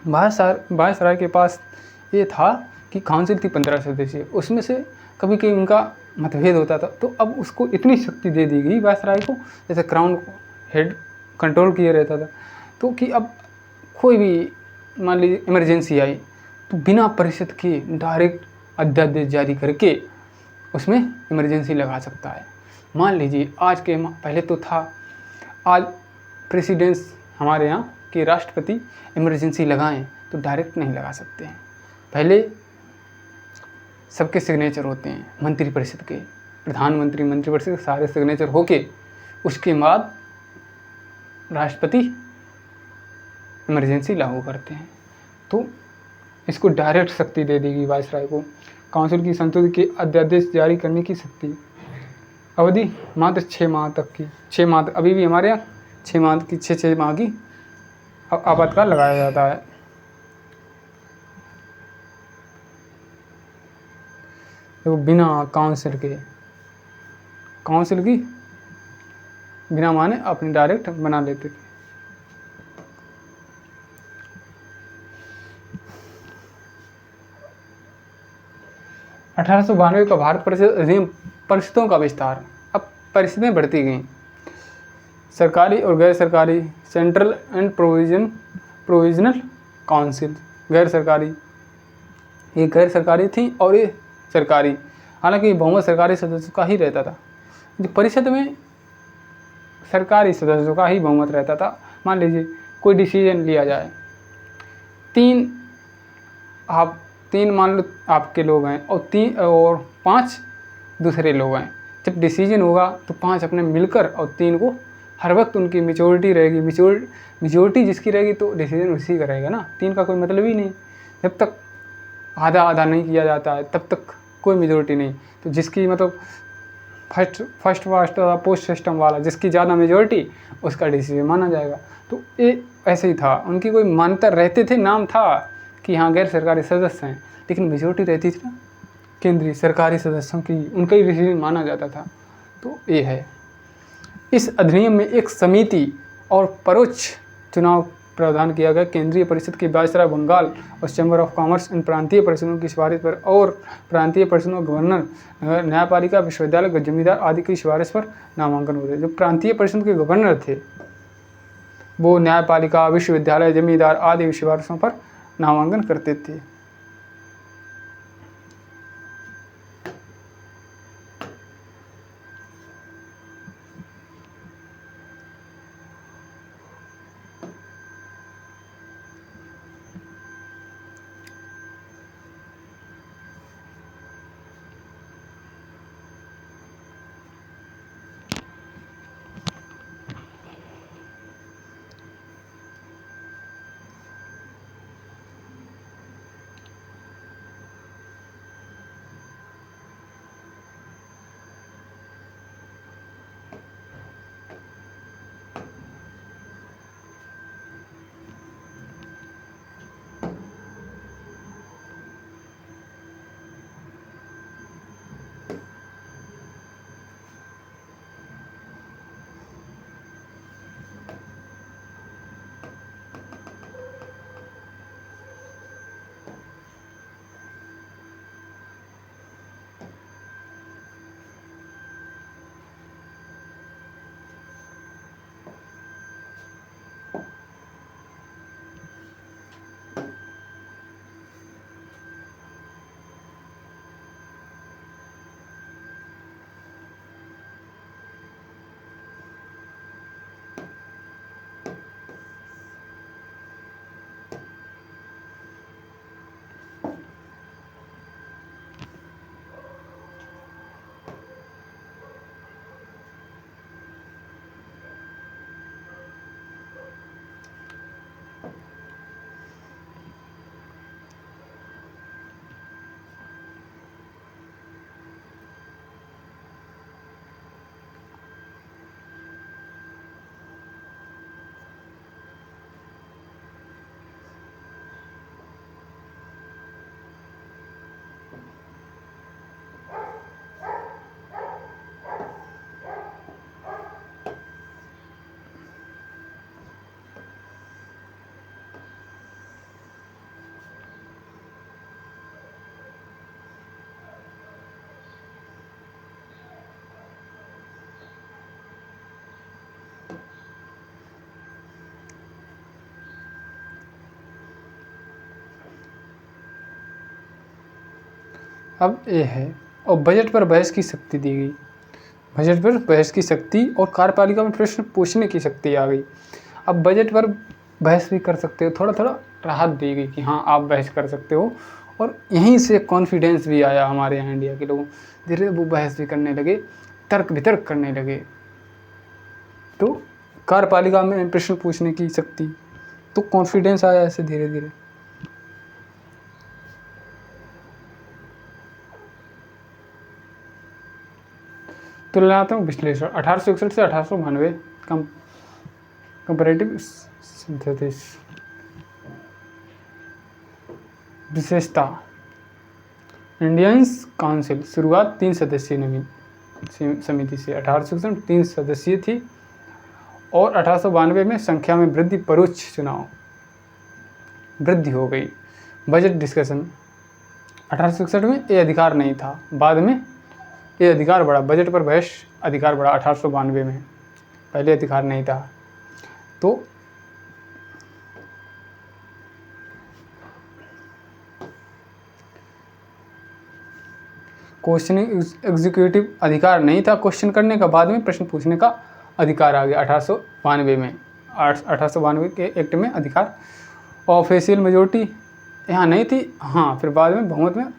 वायसराय के पास ये था कि काउंसिल थी 15 सदस्यीय, उसमें से कभी कभी उनका मतभेद होता था, तो अब उसको इतनी शक्ति दे दी गई वायसराय को, जैसे क्राउन हेड कंट्रोल किया रहता था, तो कि अब कोई भी मान लीजिए इमरजेंसी आई तो बिना परिषद के डायरेक्ट अध्यादेश जारी करके उसमें इमरजेंसी लगा सकता है। मान लीजिए आज के पहले तो था, आज प्रेसिडेंस हमारे यहाँ के राष्ट्रपति इमरजेंसी लगाएं तो डायरेक्ट नहीं लगा सकते हैं, पहले सबके सिग्नेचर होते हैं, मंत्री परिषद के, प्रधानमंत्री, मंत्रिपरिषद के सारे सिग्नेचर होके उसके बाद राष्ट्रपति इमरजेंसी लागू करते हैं। तो इसको डायरेक्ट शक्ति दे देगी वायसराय को, काउंसिल की संसद के अध्यादेश जारी करने की शक्ति। अवधि मात्र 6 माह तक की, 6 माह अभी भी हमारे यहाँ 6 माह की 6 माह की आपातकाल लगाया जाता है। तो बिना काउंसिल की बिना माने अपनी डायरेक्ट बना लेते थे। (1892) का भारत परिषद अधिनियम, परिषदों का विस्तार। अब परिषदें बढ़ती गईं, सरकारी और गैर सरकारी, सेंट्रल एंड प्रोविजनल काउंसिल, गैर सरकारी, ये गैर सरकारी थी और ये सरकारी, हालांकि बहुमत सरकारी सदस्यों का ही रहता था। परिषद में सरकारी सदस्यों का ही बहुमत रहता था। मान लीजिए कोई डिसीजन लिया जाए, तीन मान लो आपके लोग हैं और 5 दूसरे लोग हैं। जब डिसीजन होगा तो 5 अपने मिलकर और 3 को हर वक्त उनकी मेजोरिटी रहेगी। मेजोरिटी जिसकी रहेगी तो डिसीजन उसी का रहेगा ना, 3 का कोई मतलब ही नहीं। जब तक आधा आधा नहीं किया जाता है तब तक कोई मेजोरिटी नहीं। तो जिसकी मतलब फर्स्ट पोस्ट सिस्टम वाला, जिसकी ज़्यादा मेजोरिटी उसका डिसीजन माना जाएगा। तो ये ऐसे ही था, उनकी कोई मान्यता रहते थे, नाम था कि हाँ गैर सरकारी सदस्य हैं, लेकिन मेजोरिटी रहती थी ना केंद्रीय सरकारी सदस्यों की, उनका ही डिसीजन माना जाता था। तो ये है। इस अधिनियम में एक समिति और परोक्ष चुनाव प्रावधान किया गया। केंद्रीय परिषद की वायसराय बंगाल और चैम्बर ऑफ कॉमर्स इन प्रांतीय परिषदों की सिफारिश पर और प्रांतीय परिषदों गवर्नर, न्यायपालिका, विश्वविद्यालय, जमींदार आदि की सिफारिश पर नामांकन होते। जो प्रांतीय परिषद के गवर्नर थे वो न्यायपालिका, विश्वविद्यालय, जमींदार आदि सिफारिशों पर नामांकन करते थे। अब ये है, और बजट पर बहस की शक्ति दी गई। बजट पर बहस की शक्ति और कार्यपालिका में प्रश्न पूछने की शक्ति आ गई। अब बजट पर बहस भी कर सकते हो, थोड़ा थोड़ा राहत दी गई कि हाँ आप बहस कर सकते हो। और यहीं से कॉन्फिडेंस भी आया हमारे यहाँ इंडिया के लोगों, धीरे वो बहस भी करने लगे, तर्क वितर्क करने लगे। तो कार्यपालिका में प्रश्न पूछने की शक्ति, तो कॉन्फिडेंस आया ऐसे धीरे धीरे। तुलनात्मक विश्लेषण 1861 से 1892 कंपैरेटिव सिंथेसिस। विशेषता, इंडियंस काउंसिल शुरुआत 3 सदस्यीय समिति से 1861 3 सदस्यीय थी और 1892 में संख्या में वृद्धि, परोक्ष चुनाव वृद्धि हो गई। बजट डिस्कशन 1861 में ये अधिकार नहीं था, बाद में ये अधिकार बढ़ा। बजट पर बहस अधिकार बढ़ा 1892 में, पहले अधिकार नहीं था। तो क्वेश्चनिंग एग्जीक्यूटिव अधिकार नहीं था क्वेश्चन करने का, बाद में प्रश्न पूछने का अधिकार आ गया 1892 में। 1892 के एक्ट में अधिकार। ऑफिशियल मेजोरिटी यहाँ नहीं थी, हाँ फिर बाद में बहुमत में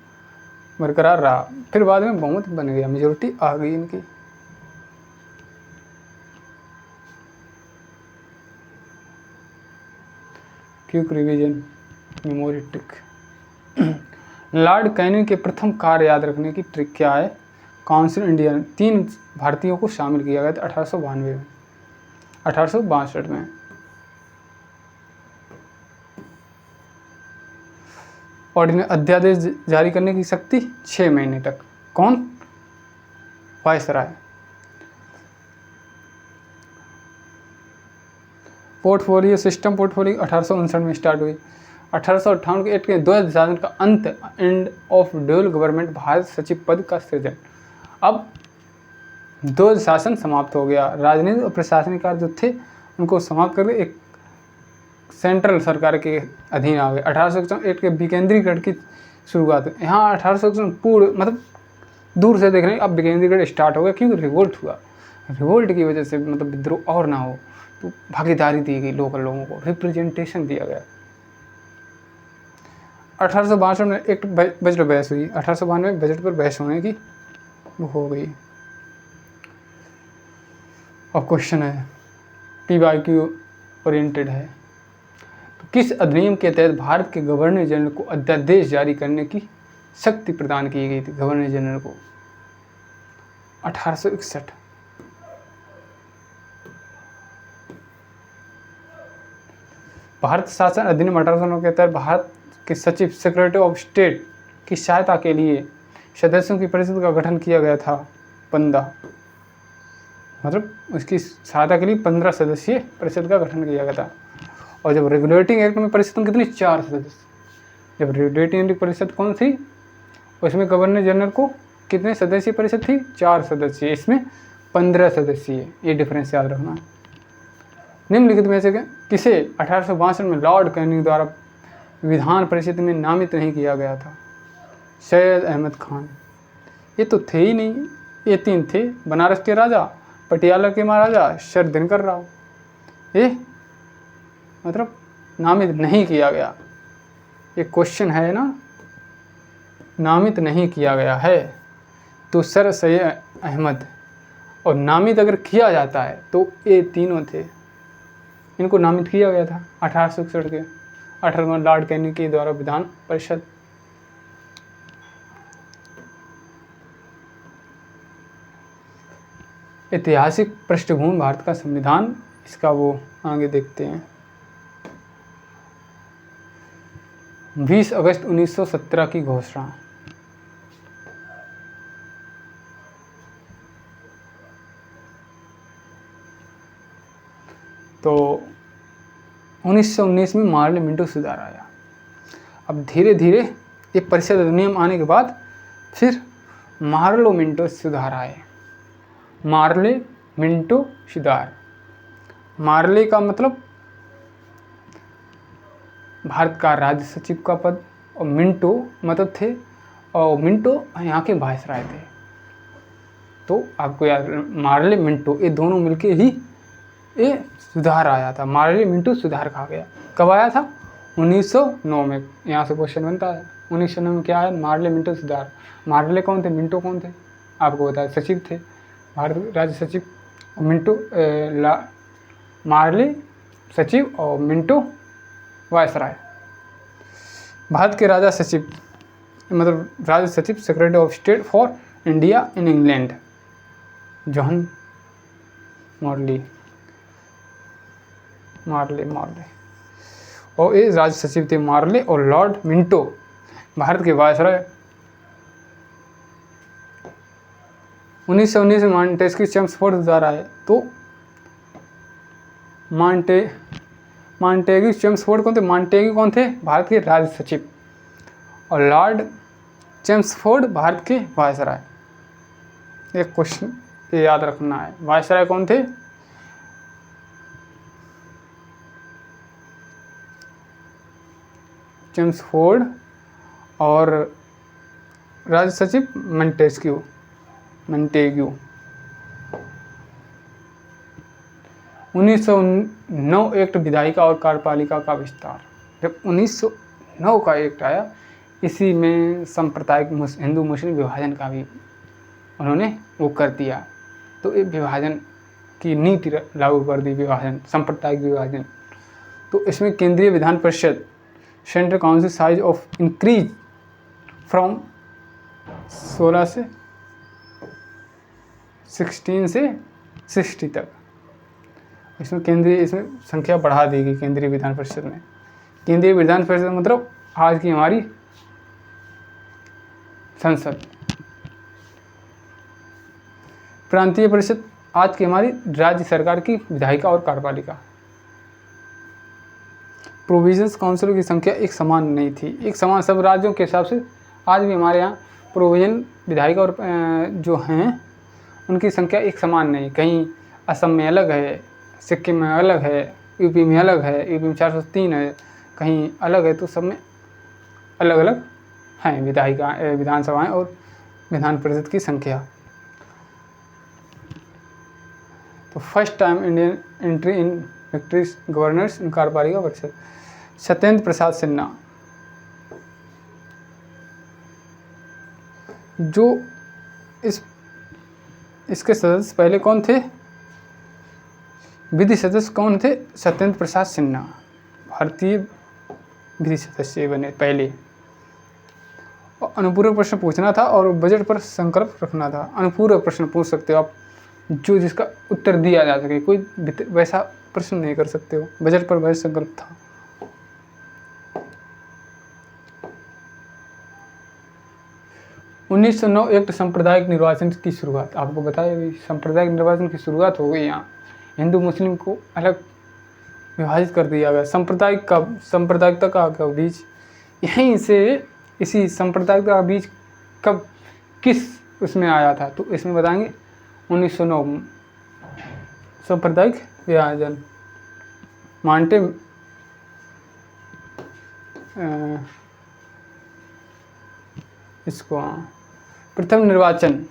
बरकरार रहा, फिर बाद में बहुमत बन गया, मेजोरिटी आ गई इनकी। Quick revision, memory trick. Lord Canning के प्रथम कार्य याद रखने की ट्रिक क्या है? काउंसिल इंडिया, 3 भारतीयों को शामिल किया गया था 1892 में, 1862 में। ऑर्डिनरी अध्यादेश जारी करने की शक्ति 6 महीने तक। कौन? वायसराय। पोर्टफोलियो सिस्टम, पोर्टफोलियो 1859 में स्टार्ट हुई। 1858 के एक्ट के द्वैध शासन का अंत, end of dual government, Bharat सचिव पद का सृजन। अब द्वैध शासन समाप्त हो गया, राजनीतिक और प्रशासनिक कार्य जो थे उनको समाप्त करके एक सेंट्रल सरकार के अधीन आ गए। 1861 एक्ट के विकेंद्रीकरण की शुरुआत। यहाँ 1861 पूर्ण मतलब दूर से देख रहे हैं, अब विकेंद्रीकरण स्टार्ट हो गया क्योंकि रिवोल्ट हुआ। रिवोल्ट की वजह से मतलब विद्रोह और ना हो, तो भागीदारी दी गई, लोकल लोगों को रिप्रेजेंटेशन दिया गया। 1862 में एक बजट बहस हुई। 1892 में बजट पर बहस होने की वो हो गई। अब क्वेश्चन है, PYQ ओरिएंटेड है। तो किस अधिनियम के तहत भारत के गवर्नर जनरल को अध्यादेश जारी करने की शक्ति प्रदान की गई थी? गवर्नर जनरल को 1861। भारत शासन अधिनियम 1809 के तहत भारत के सचिव, सेक्रेटरी ऑफ स्टेट की सहायता के लिए सदस्यों की परिषद का गठन किया गया था। 15 मतलब उसकी सहायता के लिए 15 सदस्यीय परिषद का गठन किया गया था। और जब रेगुलेटिंग एक्ट में परिषद में कितनी? 4 सदस्य। जब रेगुलेटिंग परिषद कौन थी? उसमें गवर्नर जनरल को कितने सदस्यीय परिषद थी? 4 सदस्यीय, इसमें 15 सदस्यीय। ये डिफरेंस याद रखना। निम्नलिखित में से किसे 1862 में लॉर्ड कैनिंग द्वारा विधान परिषद में नामित नहीं किया गया था? सैयद अहमद खान। ये तो थे ही नहीं, ये 3 थे, बनारस के राजा, पटियाला के महाराजा, सर दिनकर राव। ये मतलब नामित नहीं किया गया। ये क्वेश्चन है ना, नामित नहीं किया गया है तो सर सैयद अहमद, और नामित अगर किया जाता है तो ये तीनों थे, इनको नामित किया गया था 1861 के 18 लॉर्ड कैनिंग के द्वारा विधान परिषद। ऐतिहासिक पृष्ठभूमि भारत का संविधान, इसका वो आगे देखते हैं। 20 अगस्त 1917 की घोषणा। तो 1919 में मार्ले मिंटो सुधार आया। अब धीरे धीरे ये परिषद अधिनियम आने के बाद फिर मार्लो मिंटो सुधार आए। मार्ले मिंटो सुधार, मार्ले का मतलब भारत का राज्य सचिव का पद, और मिंटो मतलब थे, और मिंटो यहाँ के वायसराय थे। तो आपको याद, मार्ले मिंटो ये दोनों मिलके ही ये सुधार आया था। मार्ले मिंटो सुधार कहा गया। कब आया था? 1909 में। यहाँ से क्वेश्चन बनता है 1909 में क्या है? मार्ले मिंटो सुधार। मार्ले कौन थे? मिंटो कौन थे? आपको बताया, सचिव थे, भारत राज्य सचिव। मिंटो मार्ले सचिव और मिंटो वायसराय। भारत के राजा सचिव मतलब राज्य सचिव secretary of state for India in England John Morley और ये राज्य सचिव थे मार्ले और लॉर्ड मिंटो। भारत के वायसराय 1919 में मॉन्टेस्क्यू चेम्सफोर्ड द्वारा आए। तो मॉन्टेग्यू चेम्सफोर्ड कौन थे? मॉन्टेग्यू कौन थे? भारत के राज्य सचिव। और लॉर्ड चेम्सफोर्ड भारत के वायसराय। एक क्वेश्चन ये याद रखना है, वायसराय कौन थे? चेम्सफोर्ड और राज्य सचिव मॉन्टेग्यू। 1909 एक्ट विधायिका और कार्यपालिका का विस्तार। जब 1909 का एक्ट आया, इसी में सांप्रदायिक हिंदू मुस्लिम विभाजन का भी उन्होंने वो कर दिया। तो ये विभाजन की नीति लागू कर दी, विभाजन, सांप्रदायिक विभाजन। तो इसमें केंद्रीय Vidhan Parishad central council size of increase from 16 से 16 से 60 तक। इसमें संख्या बढ़ा दी गई केंद्रीय विधान परिषद में। केंद्रीय विधान परिषद मतलब आज की हमारी संसद। प्रांतीय परिषद आज की हमारी राज्य सरकार की विधायिका और कार्यपालिका। प्रोविजंस काउंसिलों की संख्या एक समान नहीं थी, एक समान सब राज्यों के हिसाब से। आज भी हमारे यहाँ प्रोविजन विधायिका और जो हैं उनकी संख्या एक समान नहीं। कहीं असम में अलग है, सिक्किम में अलग है, यूपी में अलग है, यूपी में 403 है, कहीं अलग है। तो सब में अलग अलग हैं विधानसभाएं और विधान परिषद की संख्या। तो first time Indian entry in victories governors in कार्यपालिका परिषद, सत्येंद्र प्रसाद सिन्हा। जो इसके सदस्य पहले कौन थे? विधि सदस्य कौन थे? सत्येंद्र प्रसाद सिन्हा भारतीय विधि सदस्य बने पहले। और अनुपूरक प्रश्न पूछना था और बजट पर संकल्प रखना था। अनुपूरक प्रश्न पूछ सकते हो आप, जो जिसका उत्तर दिया जा सके, कोई वैसा प्रश्न नहीं कर सकते हो। बजट पर बजट संकल्प था। उन्नीस 1909 एक्ट सांप्रदायिक निर्वाचन की शुरुआत। आपको बताया भी सांप्रदायिक निर्वाचन की शुरुआत हो गई। यहाँ हिंदू मुस्लिम को अलग विभाजित कर दिया गया। सांप्रदायिकता का बीज यहीं से, इसी सांप्रदायिकता का बीज कब किस उसमें आया था? तो इसमें बताएंगे 1909 सांप्रदायिक विभाजन। मांटे इसको प्रथम निर्वाचन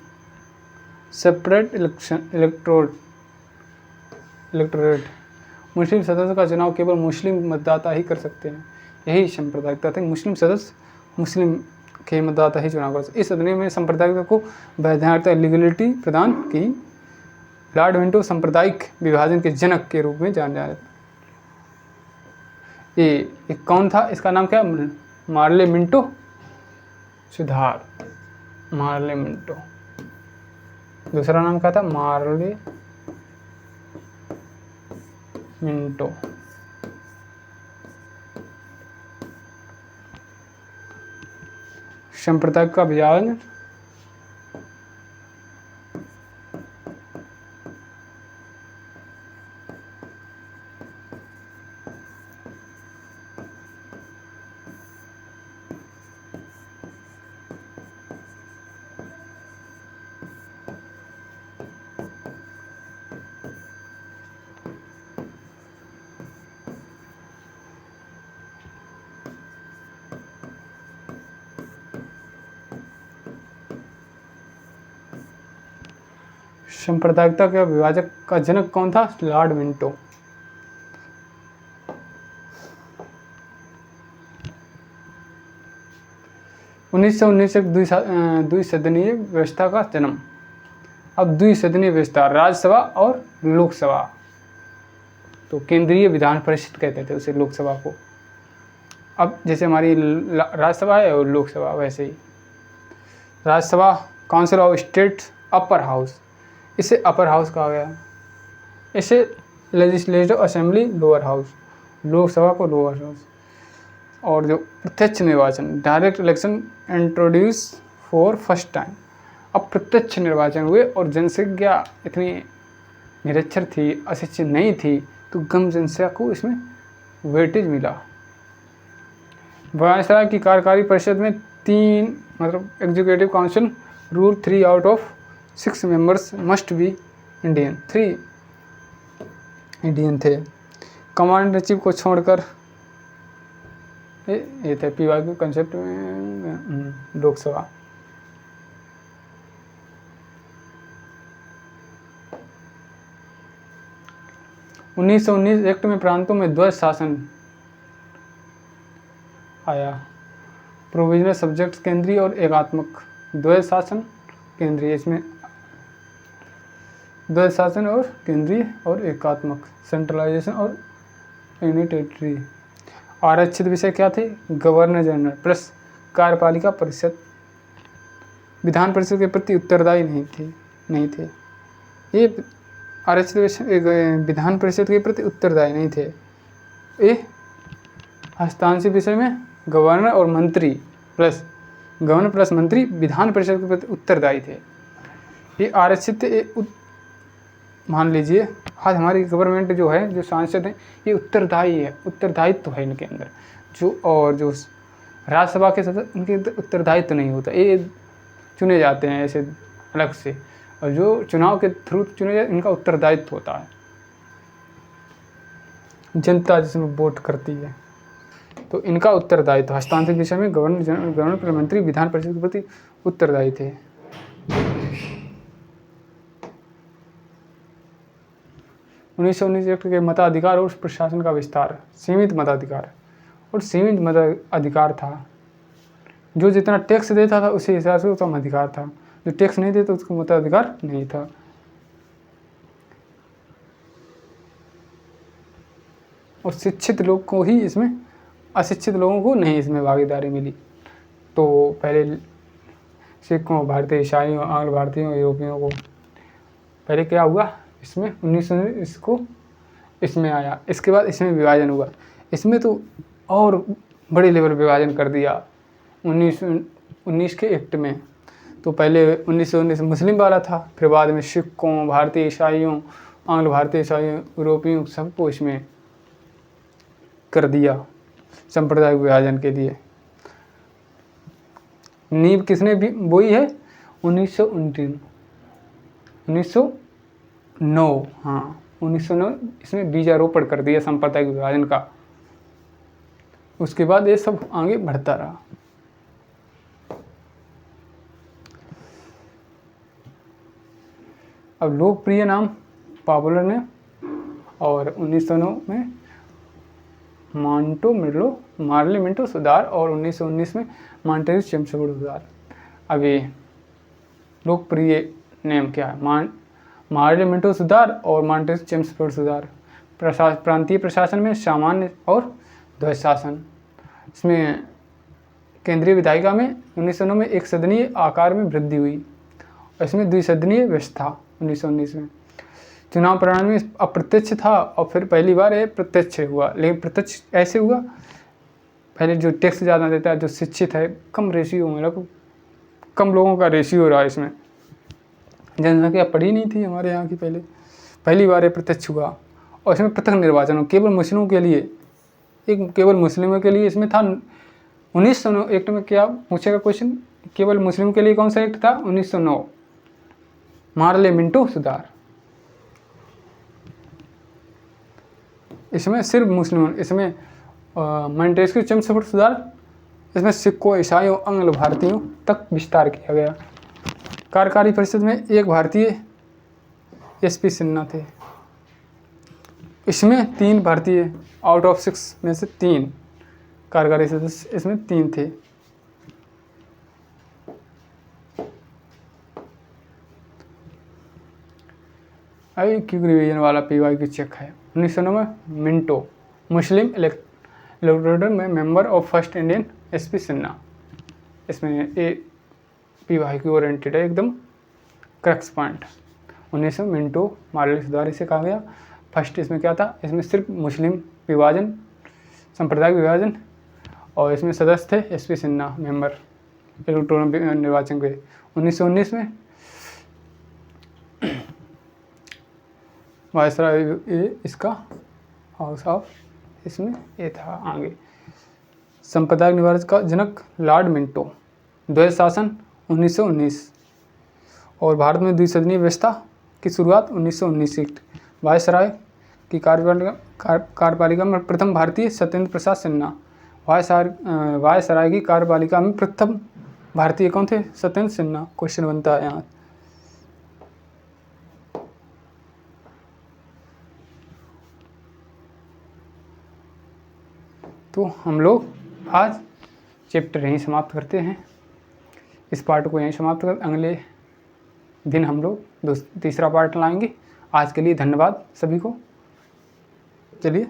सेपरेट इलेक्टोरेट। मुस्लिम सदस्यों का चुनाव केवल मुस्लिम मतदाता ही कर सकते हैं। यही सांप्रदायिकता थी। मुस्लिम सदस्य मुस्लिम के मतदाता ही चुनाव कर सकते। इस अधिनियम में सांप्रदायिकता को वैधानिकता लीगलिटी प्रदान की। लॉर्ड मिंटो सांप्रदायिक विभाजन के जनक के रूप में जाना जाता है। ये कौन था? इसका नाम क्या? मार्ले मिंटो सुधार। Morley Minto. दूसरा नाम क्या था? Morley Minto. सांप्रदायिक का विभाजन सांप्रदायिकता के विभाजक का जनक कौन था? Lord Minto. उन्नीस सौ 19 द्विसदनीय व्यवस्था का जन्म। अब द्विसदनीय व्यवस्था, राज्यसभा और लोकसभा। तो केंद्रीय विधान परिषद कहते थे उसे, लोकसभा को। अब जैसे हमारी राज्यसभा है और लोकसभा, वैसे ही Rajya Sabha council of state upper house, इसे अपर हाउस कहा गया। इसे legislative assembly lower house, Lok Sabha को लोअर हाउस। और जो प्रत्यक्ष निर्वाचन direct election introduce for first time, अब प्रत्यक्ष निर्वाचन हुए और जनसंख्या इतनी निरक्षर थी, अशिक्षित नहीं थी, तो कम जनसंख्या को इसमें वेटेज मिला। वायसराय की कार्यकारी परिषद में 3 मतलब executive council rule 3 out of 6 members must be Indian, 3 Indian थे। कमांड चीफ को छोड़कर ये थे पीवाई के कंसेप्ट में लोकसभा। उन्नीस एक्ट में प्रांतों में ध्वज शासन आया। प्रोविजनल सब्जेक्ट केंद्रीय और एकात्मक, ध्वज शासन केंद्रीय, इसमें ध्वज शासन और केंद्रीय और एकात्मक, सेंट्रलाइजेशन और यूनिटेटरी। आरक्षित विषय क्या थे? गवर्नर जनरल प्लस कार्यपालिका परिषद। विधान परिषद के प्रति उत्तरदायी नहीं थे। ये आरक्षित विषय विधान परिषद के प्रति उत्तरदायी नहीं थे। ये हस्तांतरित विषय में गवर्नर और मंत्री प्लस गवर्नर प्लस मंत्री विधान परिषद के प्रति उत्तरदायी थे। ये आरक्षित मान लीजिए आज हमारी गवर्नमेंट जो है, जो सांसद हैं, ये उत्तरदायी है, उत्तरदायित्व है इनके अंदर। जो राज्यसभा के सदस्य, उनके उत्तरदायित्व नहीं होता, ये चुने जाते हैं ऐसे अलग से, और जो चुनाव के थ्रू चुने जाते इनका उत्तरदायित्व होता है। जनता जिसमें वोट करती है, तो इनका उत्तरदायित्व हस्तांतरित विषय में गवर्नर प्रधानमंत्री विधान परिषद के प्रति उत्तरदायी थे। 1919 एक्ट के मताधिकार और प्रशासन का विस्तार। सीमित मताधिकार और सीमित मताधिकार था। जो जितना टैक्स देता था उसी हिसाब से उसका मताधिकार था, जो टैक्स नहीं देता उसको मताधिकार नहीं था। और शिक्षित लोग को ही इसमें, अशिक्षित लोगों को नहीं इसमें भागीदारी मिली। तो पहले सिखों, भारतीय ईसाइयों, आंग्ल भारतीयों, यूरोपियों को पहले क्या हुआ, इसमें 1919 इसको इसमें आया। इसके बाद इसमें विभाजन हुआ। इसमें तो और बड़े लेवल विभाजन कर दिया 1919 के एक्ट में। तो पहले 1919 मुस्लिम वाला था, फिर बाद में सिखों, भारतीय ईसाइयों, आंग्ल भारतीय ईसाइयों, यूरोपियों सबको इसमें कर दिया सांप्रदायिक विभाजन के लिए। नींव किसने भी बोई है? 1909, हाँ 1909 इसमें बीजारोपण कर दिया सांप्रदायिक विभाजन का। उसके बाद ये सब आगे बढ़ता रहा। अब लोकप्रिय नाम पॉपुलर ने, और 1909 में मार्ले मिंटो सुधार, और 1919 में मॉन्टेस्क्यू चेम्सफोर्ड सुधार। अब ये लोकप्रिय नेम क्या है? मार्ले मिंटो सुधार और मॉन्टेस्क्यू चेम्सफोर्ड सुधार। प्रांतीय प्रशासन में सामान्य और ध्वज शासन। इसमें केंद्रीय विधायिका में 1909 में एक सदनीय आकार में वृद्धि हुई, और इसमें द्विसदनीय व्यवस्था 1919 में। चुनाव प्रणाली में अप्रत्यक्ष था और फिर पहली बार ये प्रत्यक्ष हुआ। लेकिन प्रत्यक्ष ऐसे हुआ, पहले जो टैक्स ज़्यादा देता है, जो शिक्षित है, कम रेशियो में, मतलब कम लोगों का रेशियो रहा इसमें। जनसंख्या पढ़ी नहीं थी हमारे यहाँ की, पहली बार ये प्रत्यक्ष हुआ। और इसमें पृथक निर्वाचन हो, केवल मुस्लिमों के लिए, केवल मुस्लिमों के लिए इसमें था। 1909 एक्ट में क्या पूछेगा क्वेश्चन, केवल मुस्लिम के लिए कौन सा एक्ट था? 1909 मार्ले मिंटो सुधार। इसमें सिर्फ मुस्लिम, इसमें मॉन्टेस्क्यू चेम्सफोर्ड सुधार, इसमें सिखों, ईसाइयों, आंग्ल भारतीयों तक विस्तार किया गया। कार्यकारी परिषद में एक भारतीय एसपी सिन्हा थे। इसमें 3 भारतीय आउट ऑफ 6 में से 3 कार्यकारी सदस्य, इसमें 3 थे। क्योंकि रिवीजन वाला पीवाई की चेक है। 1909 में मिंटो मुस्लिम इलेक्टोरेट में member of first Indian SP Sinha. इसमें ए पी वाई की ओरिएंटेड है एकदम क्रक्स पॉइंट। 1900 मिंटो मार्लिस द्वारा इसे कहा गया। फर्स्ट इसमें क्या था, इसमें सिर्फ मुस्लिम विभाजन, सांप्रदायिक विभाजन, और इसमें सदस्य थे एसपी सिन्हा मेंबर इलेक्टोरल निर्वाचन के। 1919 में वायसराय इसका हाउस ऑफ, इसमें ये था आगे। सांप्रदायिक निवारण का जनक लॉर्ड मिंटो। द्वैध शासन 1919 और भारत में द्विसदनीय व्यवस्था की शुरुआत 1919 से। वायसराय की कार्यपालिका में प्रथम भारतीय सत्येंद्र प्रसाद सिन्हा। वायसराय की कार्यपालिका में प्रथम भारतीय कौन थे? सत्येंद्र सिन्हा। क्वेश्चन बनता है यहाँ। तो हम लोग आज चैप्टर यहीं समाप्त करते हैं। इस पार्ट को यहीं समाप्त कर, अगले दिन हम लोग तीसरा पार्ट लाएंगे। आज के लिए धन्यवाद सभी को। चलिए।